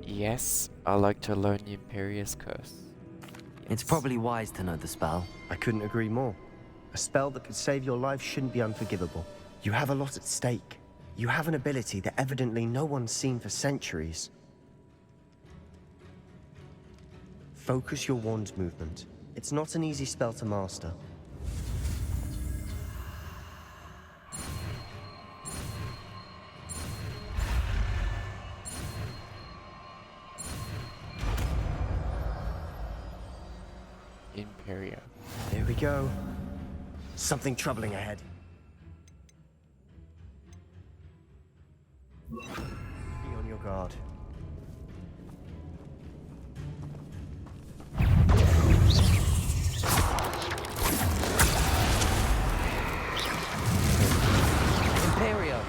Yes, I like to learn the Imperius Curse. It's probably wise to know the spell. I couldn't agree more. A spell that could save your life shouldn't be unforgivable. You have a lot at stake. You have an ability that evidently no one's seen for centuries. Focus your wand movement. It's not an easy spell to master. Imperio. Here we go. Something troubling ahead. Be on your guard. Imperio!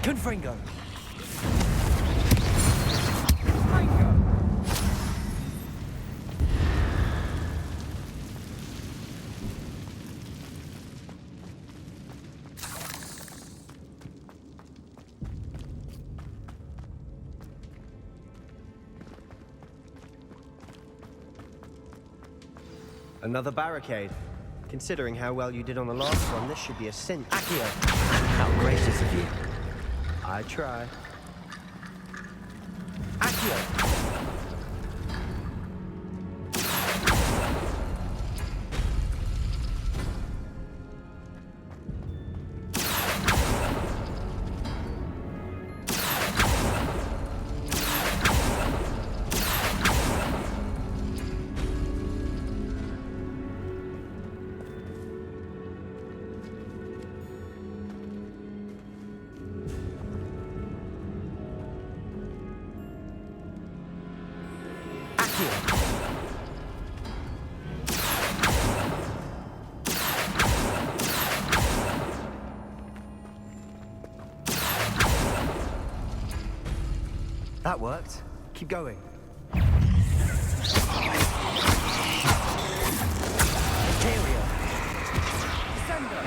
Confringo! Another barricade. Considering how well you did on the last one, this should be a cinch. Accio! How gracious of you. I try. Accio! That worked. Keep going. Imperio! Descendo!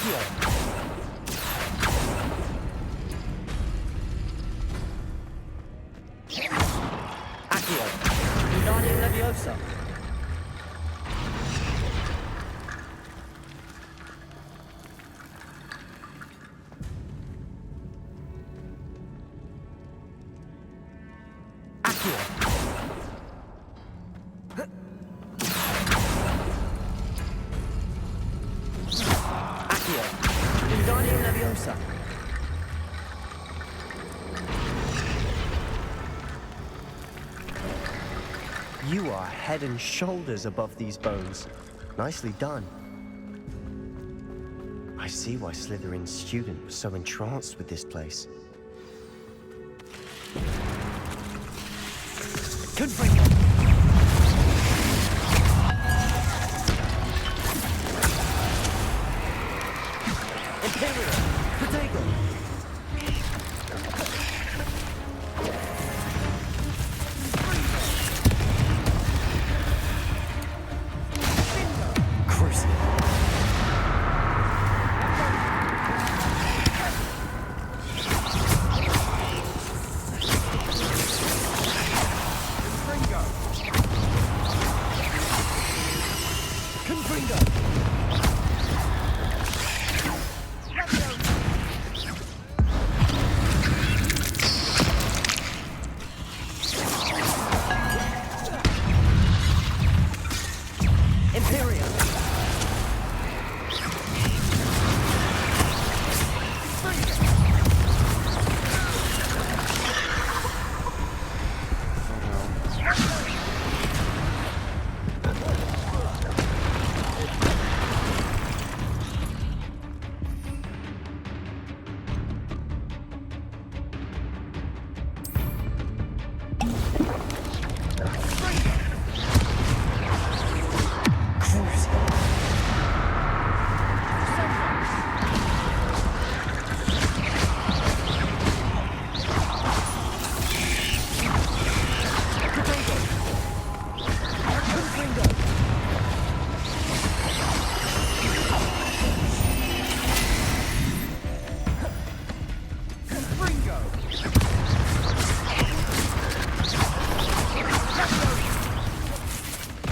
Accio! Accio! Wingardium Leviosa! Accio! Accio! Wingardium Leviosa! You are head and shoulders above these bones. Nicely done. I see why Slytherin's student was so entranced with this place. Confringo! Imperial! Protego! Crucible! Confringo! Imperial!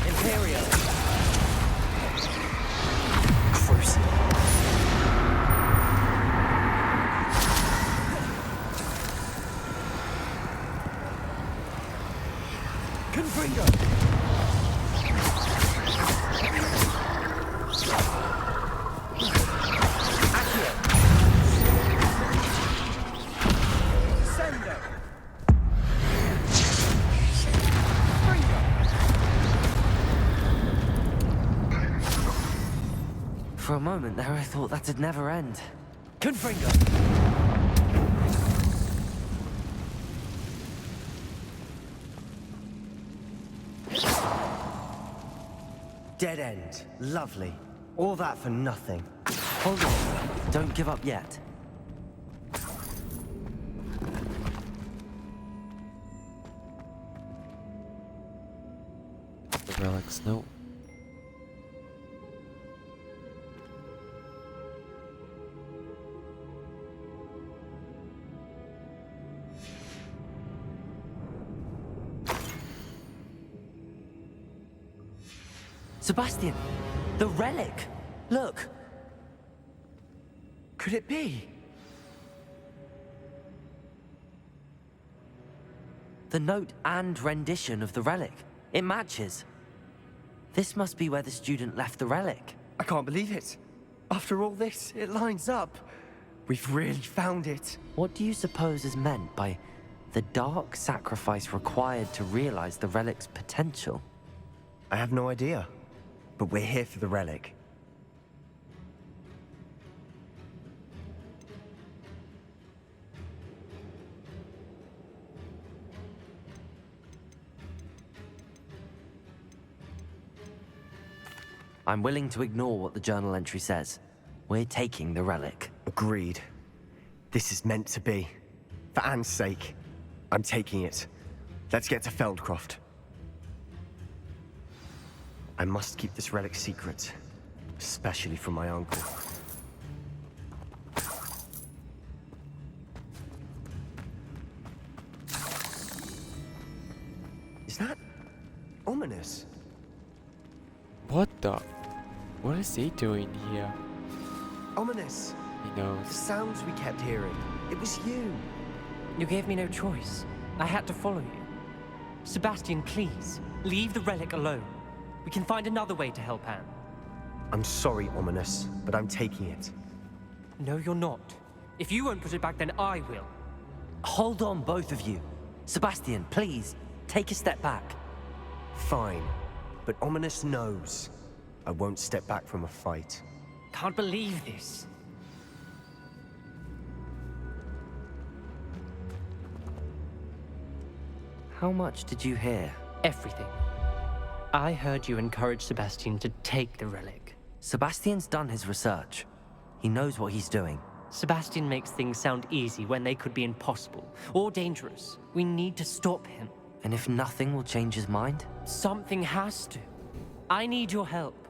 Imperial! Crucible! Confringo! Accio! Sendo! For a moment there, I thought that'd never end. Confringo! Dead end. Lovely. All that for nothing. Hold on. Don't give up yet. The relic's note. Sebastian! The relic! Look! Could it be? The note and rendition of the relic. It matches. This must be where the student left the relic. I can't believe it. After all this, it lines up. We've really found it. What do you suppose is meant by the dark sacrifice required to realize the relic's potential? I have no idea. But we're here for the relic. I'm willing to ignore what the journal entry says. We're taking the relic. Agreed. This is meant to be. For Anne's sake, I'm taking it. Let's get to Feldcroft. I must keep this relic secret, especially from my uncle. Ominous. What the? What is he doing here? Ominous. He knows. The sounds we kept hearing. It was you. You gave me no choice. I had to follow you. Sebastian, please, leave the relic alone. We can find another way to help Anne. I'm sorry, Ominous, but I'm taking it. No, you're not. If you won't put it back, then I will. Hold on, both of you. Sebastian, please, take a step back. Fine, but Ominous knows. I won't step back from a fight. Can't believe this. How much did you hear? Everything. I heard you encourage Sebastian to take the relic. Sebastian's done his research. He knows what he's doing. Sebastian makes things sound easy when they could be impossible or dangerous. We need to stop him. And if nothing will change his mind? Something has to. I need your help.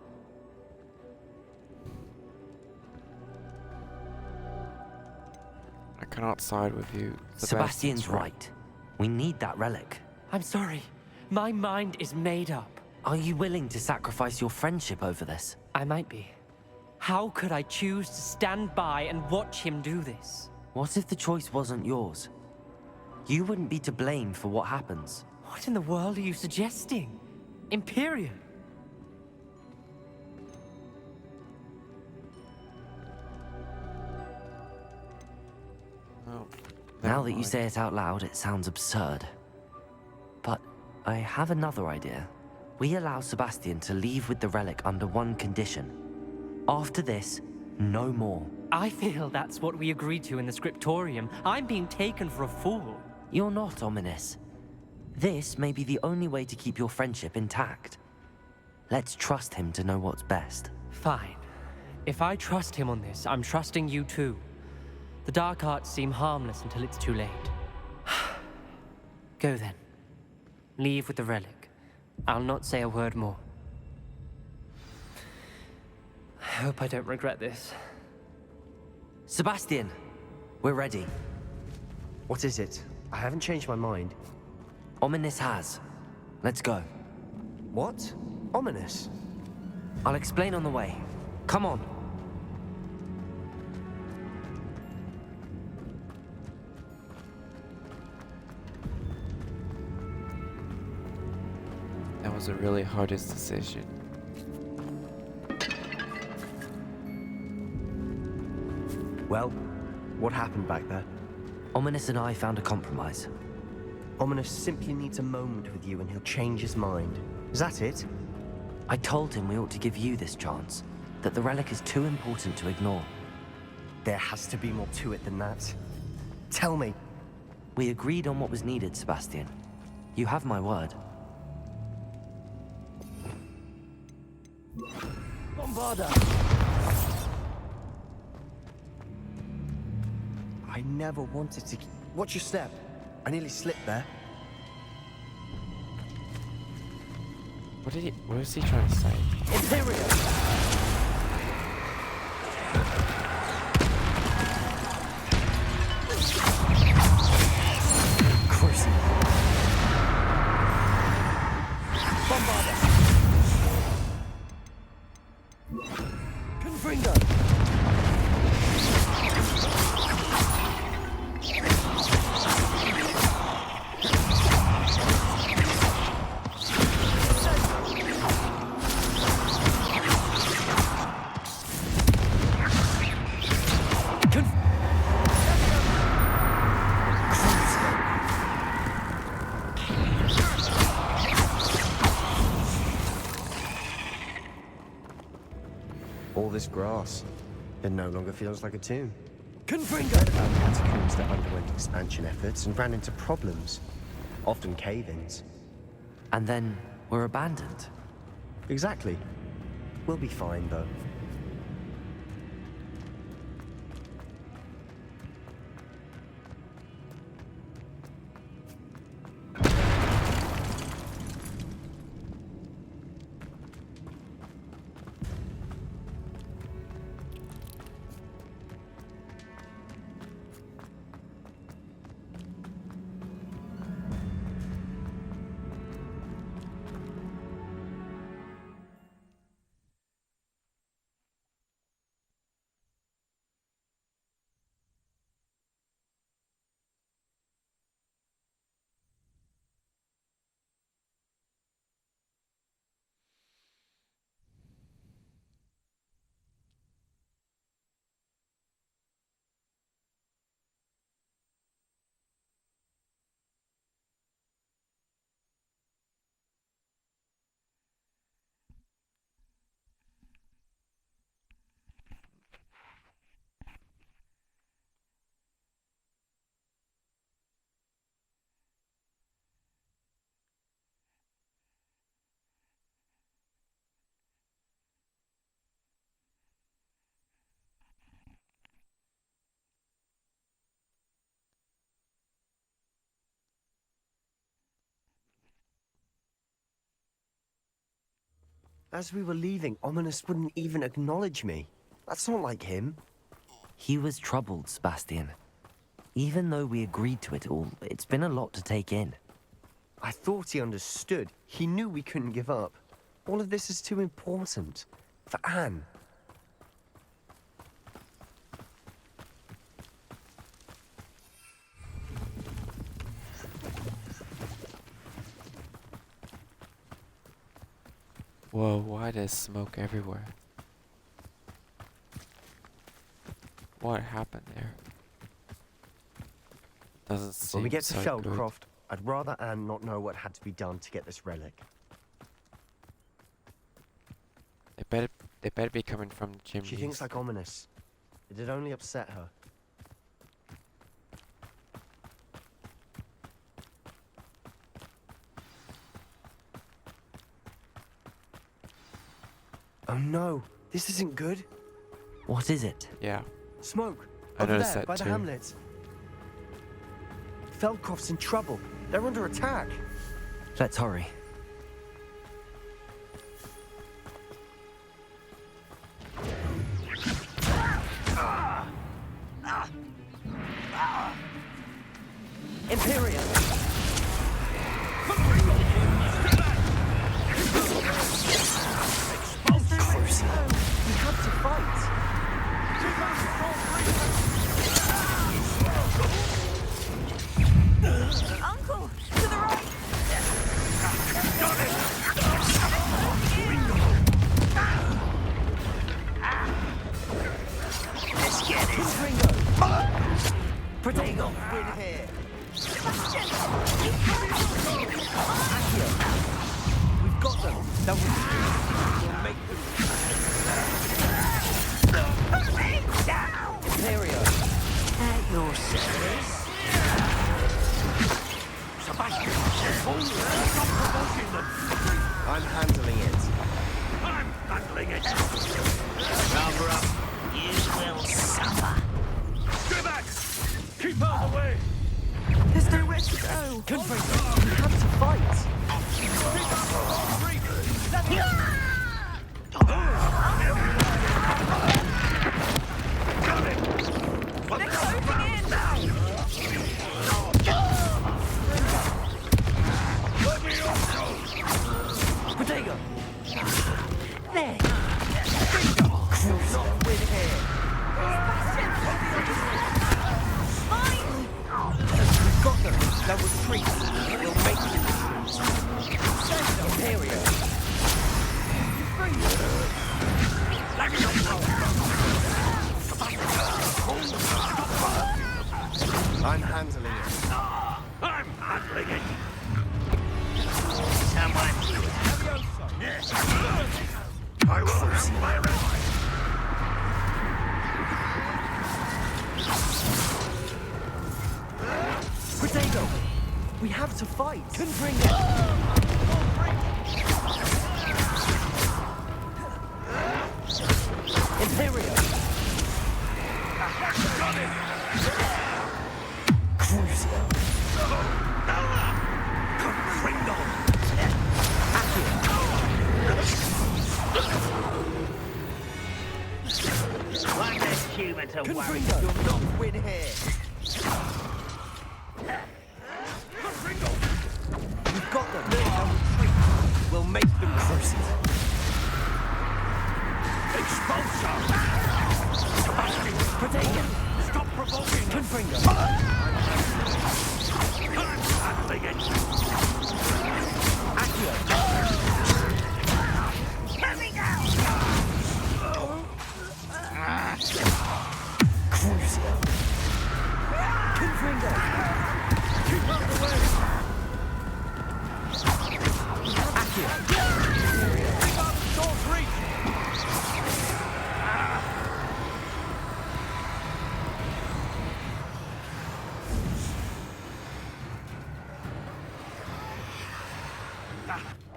I cannot side with you. Sebastian's right. We need that relic. I'm sorry. My mind is made up. Are you willing to sacrifice your friendship over this? I might be. How could I choose to stand by and watch him do this? What if the choice wasn't yours? You wouldn't be to blame for what happens. What in the world are you suggesting? Imperium? Oh, now that you say it out loud, it sounds absurd. But I have another idea. We allow Sebastian to leave with the relic under one condition. After this, no more. I feel that's what we agreed to in the scriptorium. I'm being taken for a fool. You're not, Ominous. This may be the only way to keep your friendship intact. Let's trust him to know what's best. Fine. If I trust him on this, I'm trusting you too. The dark arts seem harmless until it's too late. Go then. Leave with the relic. I'll not say a word more. I hope I don't regret this. Sebastian, we're ready. What is it? I haven't changed my mind. Ominous has. Let's go. What? Ominous? I'll explain on the way. Come on. That was the really hardest decision. Well, what happened back there? Ominous and I found a compromise. Ominous simply needs a moment with you and he'll change his mind. Is that it? I told him we ought to give you this chance, that the relic is too important to ignore. There has to be more to it than that. Tell me. We agreed on what was needed, Sebastian. You have my word. Bombarda! I never wanted to... Watch your step. I nearly slipped there. What was he trying to say? Imperium! Crucible. Bombarda! Confringo! All this grass, it no longer feels like a tomb. Confringo! About catacombs that underwent expansion efforts and ran into problems, often cave-ins. And then we're abandoned. Exactly. We'll be fine, though. As we were leaving, Ominous wouldn't even acknowledge me. That's not like him. He was troubled, Sebastian. Even though we agreed to it all, it's been a lot to take in. I thought he understood. He knew we couldn't give up. All of this is too important. For Anne. Whoa, why there's smoke everywhere? What happened there? Doesn't seem When we get to so Feldcroft, I'd rather Anne not know what had to be done to get this relic. good. They better be coming from the chimneys. She thinks like Ominous. It'd only upset her. Oh no, this isn't good. What is it? Yeah. Smoke. I Over noticed there, that by the too. hamlet. Feldcroft's in trouble. They're under attack. Let's hurry. Imperium! We have to fight! Uncle, to the right! Let's get it! Protego! Win here! Accio! We've got them! That was we'll make them... Imperio! At your service! Sebastian! Stop provoking them! I'm handling it. I'm handling it! Cover up! You will suffer! Stay back! Keep out of the way! There's nowhere to go. Confront! We have to fight! They're closing in! Protego! There. Not win here! We've got them! They'll retreat! We'll make them retreat! Imperio! I'm handling it. I'm handling it! Someone! I will have my revenge! Protego! We have to fight! Confringo! Imperio! Got it! Crucio! Confringo! One less human to worry. You'll not win here. We've got them. They'll retreat. We'll make them retreat. Expulsor! Sebastian! Protego! Stop provoking! Confringo! I'm handling it! Accio! Let me go! Crucio! Confringo! Keep out of the way! Accio! Keep out of sword's reach!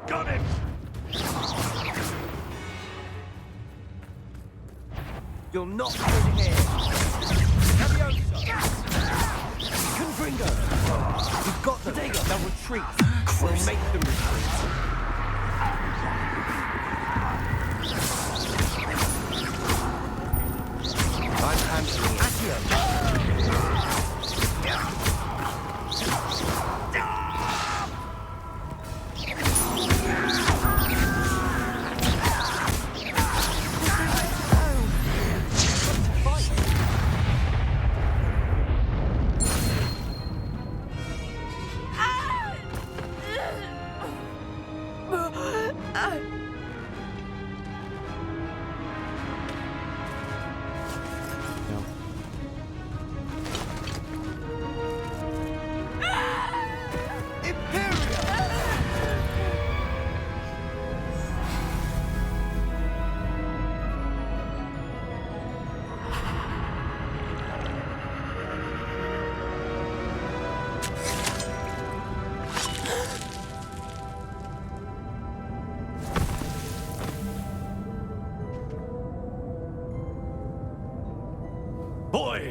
Got him! You'll not win here. Confringo! We've got them. They'll retreat. We'll make them retreat.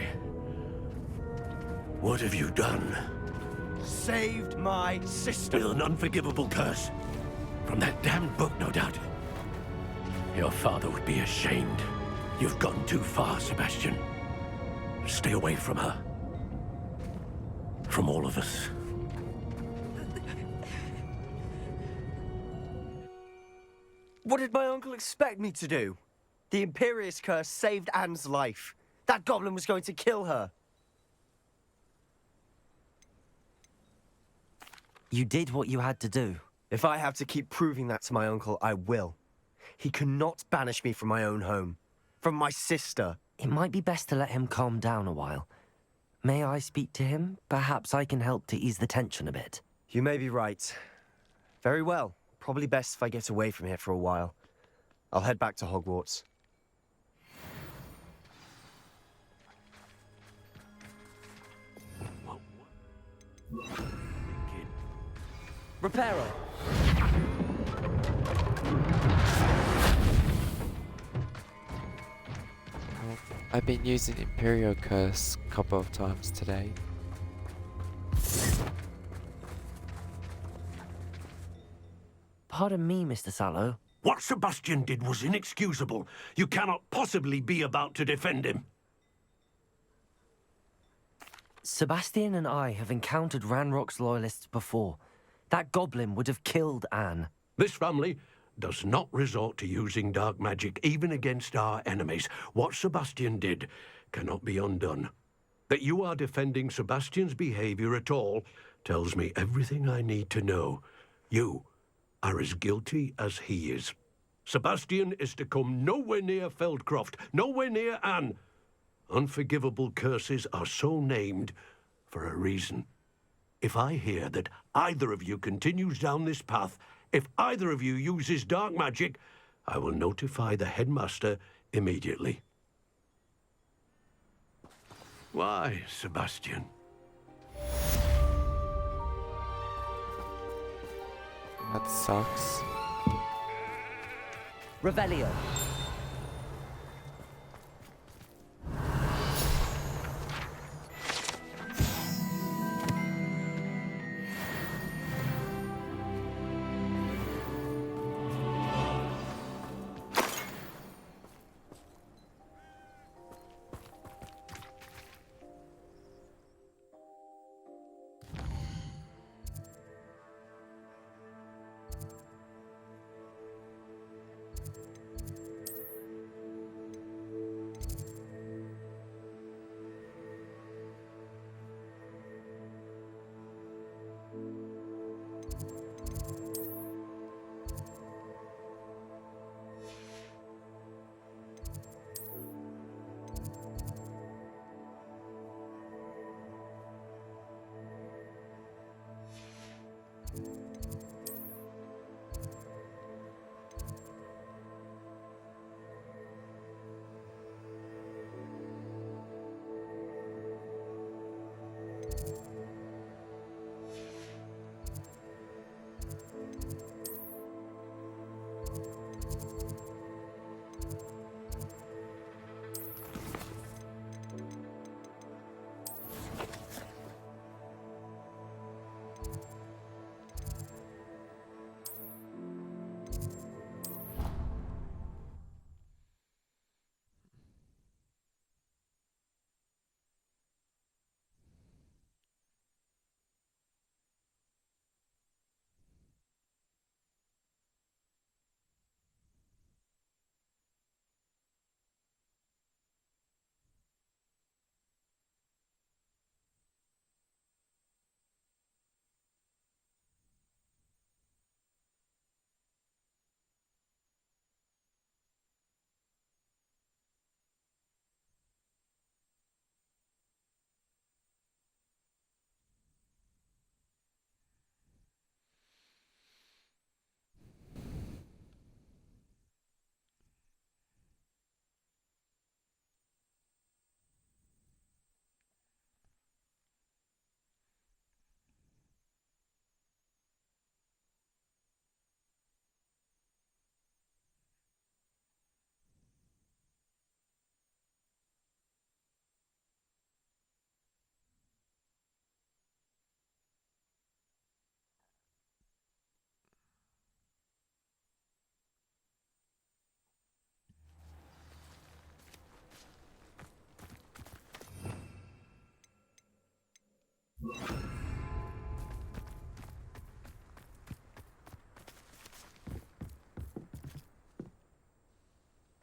Sully. What have you done? Saved my sister. With an unforgivable curse. From that damned book, no doubt. Your father would be ashamed. You've gone too far, Sebastian. Stay away from her. From all of us. What did my uncle expect me to do? The Imperious curse saved Anne's life. That goblin was going to kill her. You did what you had to do. If I have to keep proving that to my uncle, I will. He cannot banish me from my own home. From my sister. It might be best to let him calm down a while. May I speak to him? Perhaps I can help to ease the tension a bit. You may be right. Very well. Probably best if I get away from here for a while. I'll head back to Hogwarts. Reparo! I've been using Imperial Curse a couple of times today. Pardon me, Mr. Sallow. What Sebastian did was inexcusable. You cannot possibly be about to defend him. Sebastian and I have encountered Ranrock's loyalists before. That goblin would have killed Anne. This family does not resort to using dark magic even against our enemies. What Sebastian did cannot be undone. That you are defending Sebastian's behavior at all tells me everything I need to know. You are as guilty as he is. Sebastian is to come nowhere near Feldcroft, nowhere near Anne. Unforgivable curses are so named for a reason. If I hear that either of you continues down this path, if either of you uses dark magic, I will notify the headmaster immediately. Why, Sebastian? That sucks. Revelio.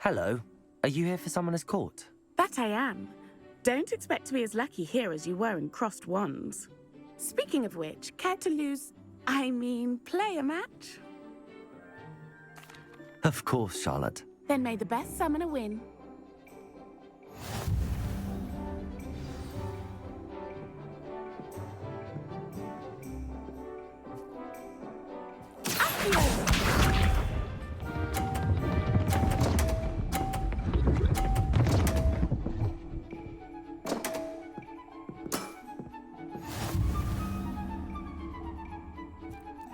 Hello. Are you here for Summoner's Court? That I am. Don't expect to be as lucky here as you were in Crossed Wands. Speaking of which, care to play a match? Of course, Charlotte. Then may the best summoner win.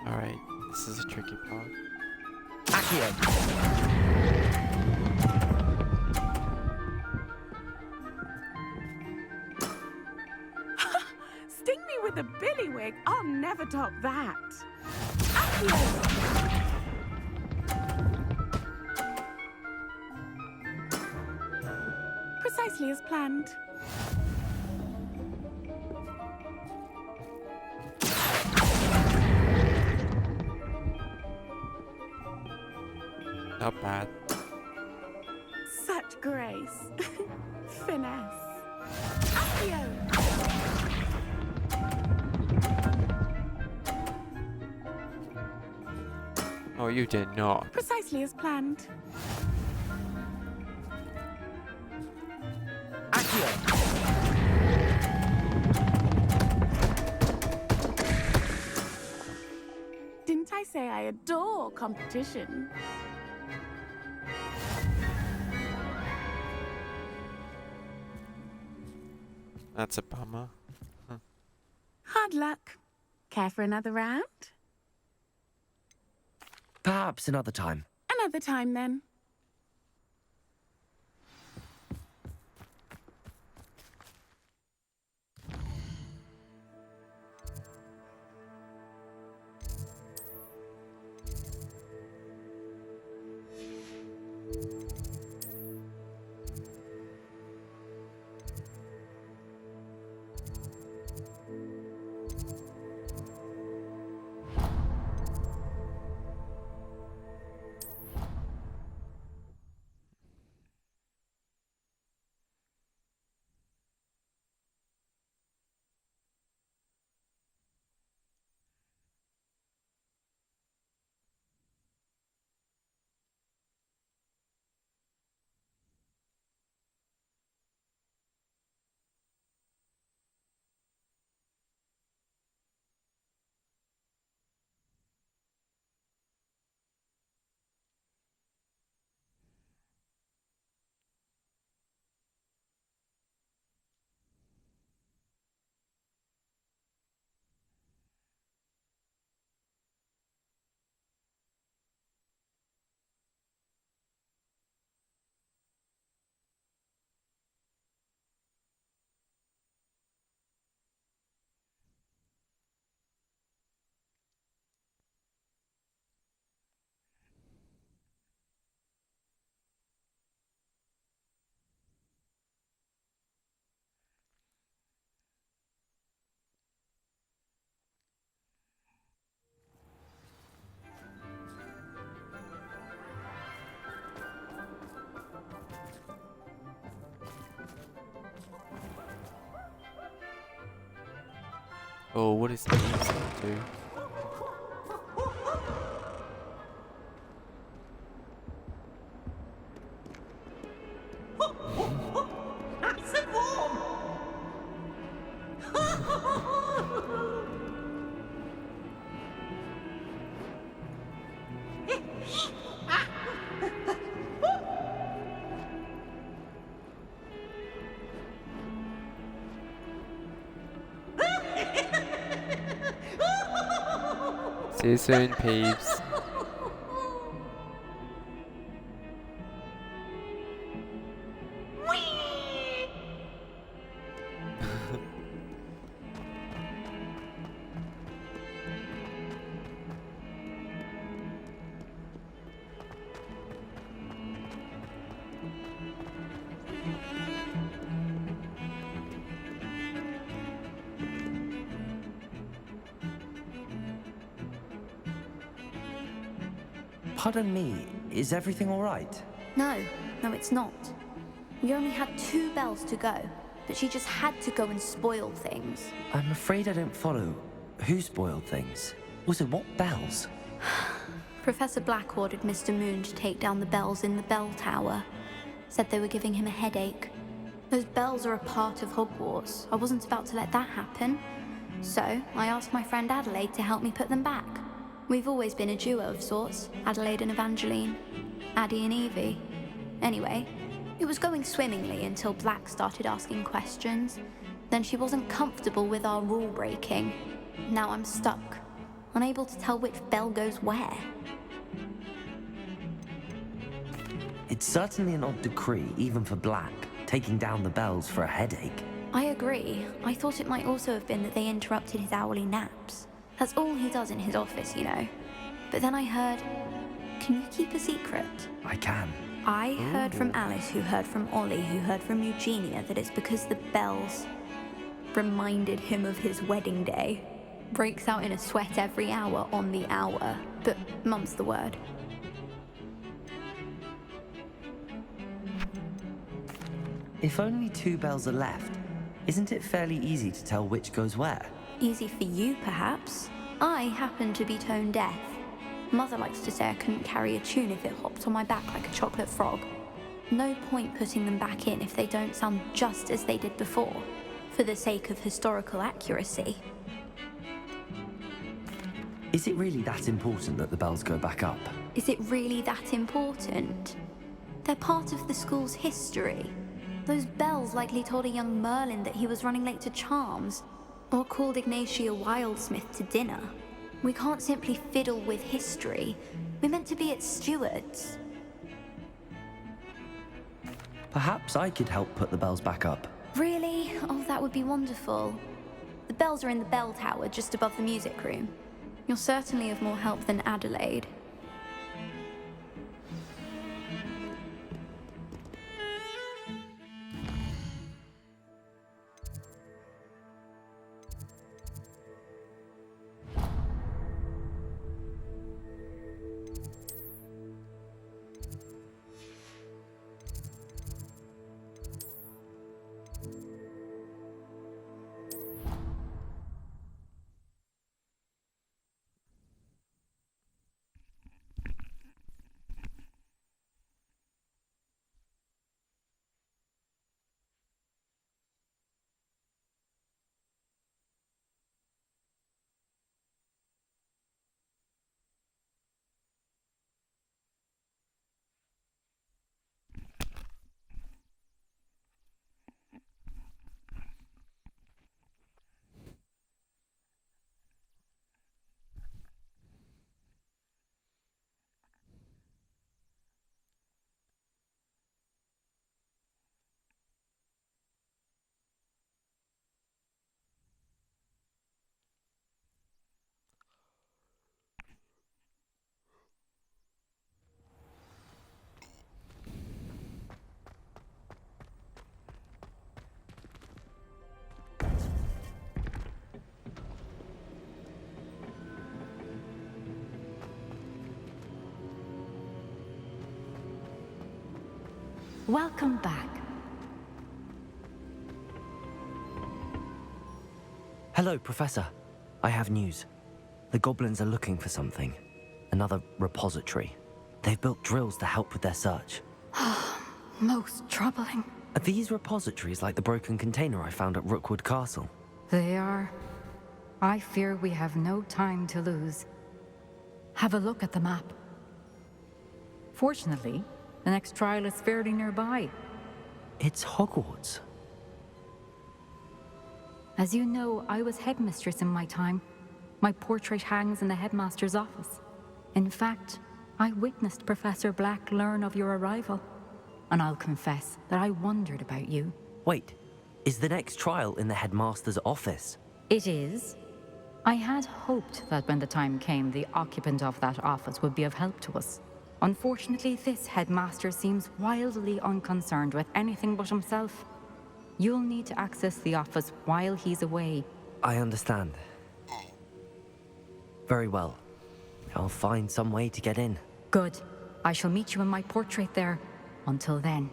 Alright, this is a tricky part. Sting me with a billywig. I'll never top that. Precisely as planned. Not bad. Such grace. Finesse. Accio! Oh, you did not. Precisely as planned. Didn't I say I adore competition? That's a bummer. Hard luck. Care for another round? Perhaps another time. Another time, then. Oh, what is the music do? That's a warm! See you soon, peeps. Pardon me, is everything all right? No, No, it's not. We only had 2 bells to go, but she just had to go and spoil things. I'm afraid I don't follow. Who spoiled things? Also, what bells? Professor Black ordered Mr. Moon to take down the bells in the bell tower. Said they were giving him a headache. Those bells are a part of Hogwarts. I wasn't about to let that happen. So, I asked my friend Adelaide to help me put them back. We've always been a duo of sorts, Adelaide and Evangeline. Addie and Evie. Anyway, it was going swimmingly until Black started asking questions. Then she wasn't comfortable with our rule breaking. Now I'm stuck, unable to tell which bell goes where. It's certainly an odd decree, even for Black, taking down the bells for a headache. I agree. I thought it might also have been that they interrupted his hourly naps. That's all he does in his office, you know. But then I heard... Can you keep a secret? I can. I heard from Alice, who heard from Ollie, who heard from Eugenia, that it's because the bells reminded him of his wedding day. Breaks out in a sweat every hour on the hour. But mum's the word. If only 2 bells are left, isn't it fairly easy to tell which goes where? Easy for you, perhaps. I happen to be tone deaf. Mother likes to say I couldn't carry a tune if it hopped on my back like a chocolate frog. No point putting them back in if they don't sound just as they did before, for the sake of historical accuracy. Is it really that important that the bells go back up? Is it really that important? They're part of the school's history. Those bells likely told a young Merlin that he was running late to Charms, or called Ignatia Wildsmith to dinner. We can't simply fiddle with history. We're meant to be its stewards. Perhaps I could help put the bells back up. Really? Oh, that would be wonderful. The bells are in the bell tower just above the music room. You're certainly of more help than Adelaide. Welcome back. Hello, Professor. I have news. The goblins are looking for something. Another repository. They've built drills to help with their search. Most troubling. Are these repositories like the broken container I found at Rookwood Castle? They are. I fear we have no time to lose. Have a look at the map. Fortunately, the next trial is fairly nearby. It's Hogwarts. As you know, I was headmistress in my time. My portrait hangs in the headmaster's office. In fact, I witnessed Professor Black learn of your arrival. And I'll confess that I wondered about you. Wait, is the next trial in the headmaster's office? It is. I had hoped that when the time came, the occupant of that office would be of help to us. Unfortunately, this headmaster seems wildly unconcerned with anything but himself. You'll need to access the office while he's away. I understand. Very well. I'll find some way to get in. Good. I shall meet you in my portrait there. Until then.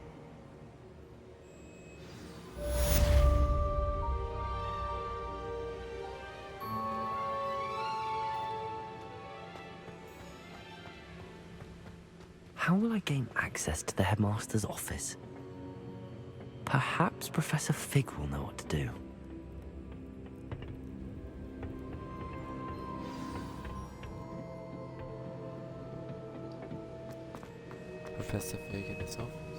How will I gain access to the headmaster's office? Perhaps Professor Fig will know what to do. Professor Fig in his office.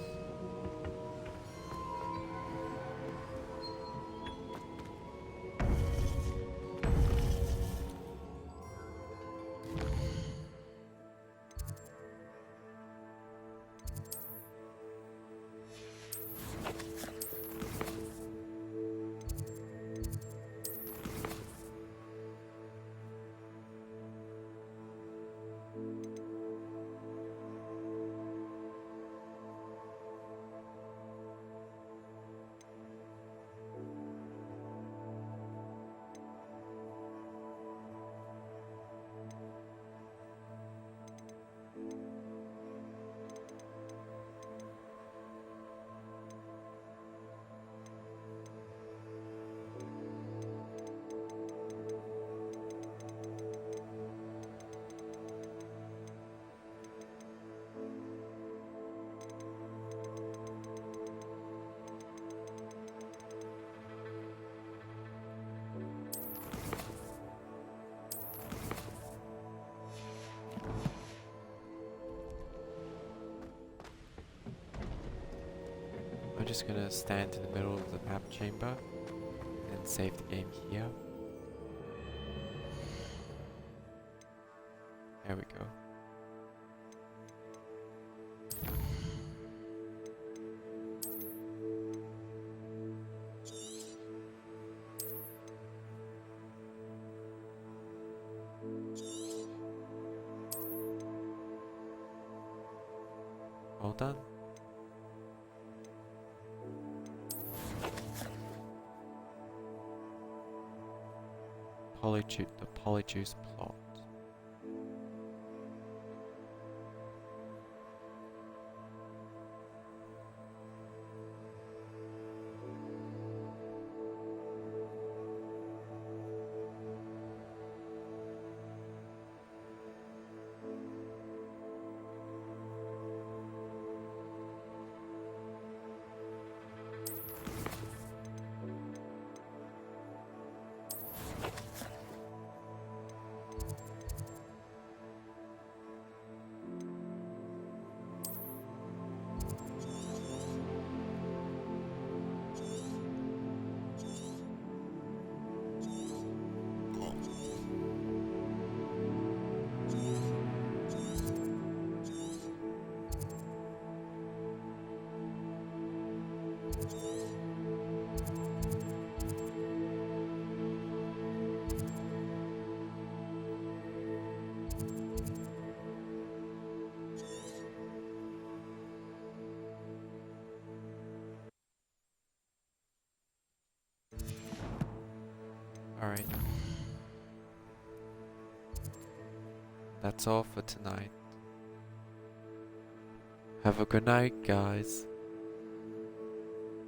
I'm just gonna stand in the middle of the map chamber and save the game here. There we go. All done. The Polyjuice plot. Alright. That's all for tonight. Have a good night, guys.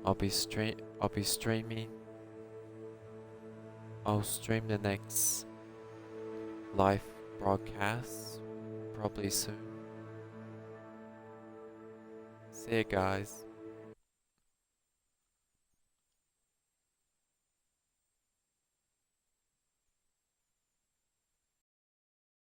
I'll be streaming. I'll stream the next live broadcast probably soon. See you guys.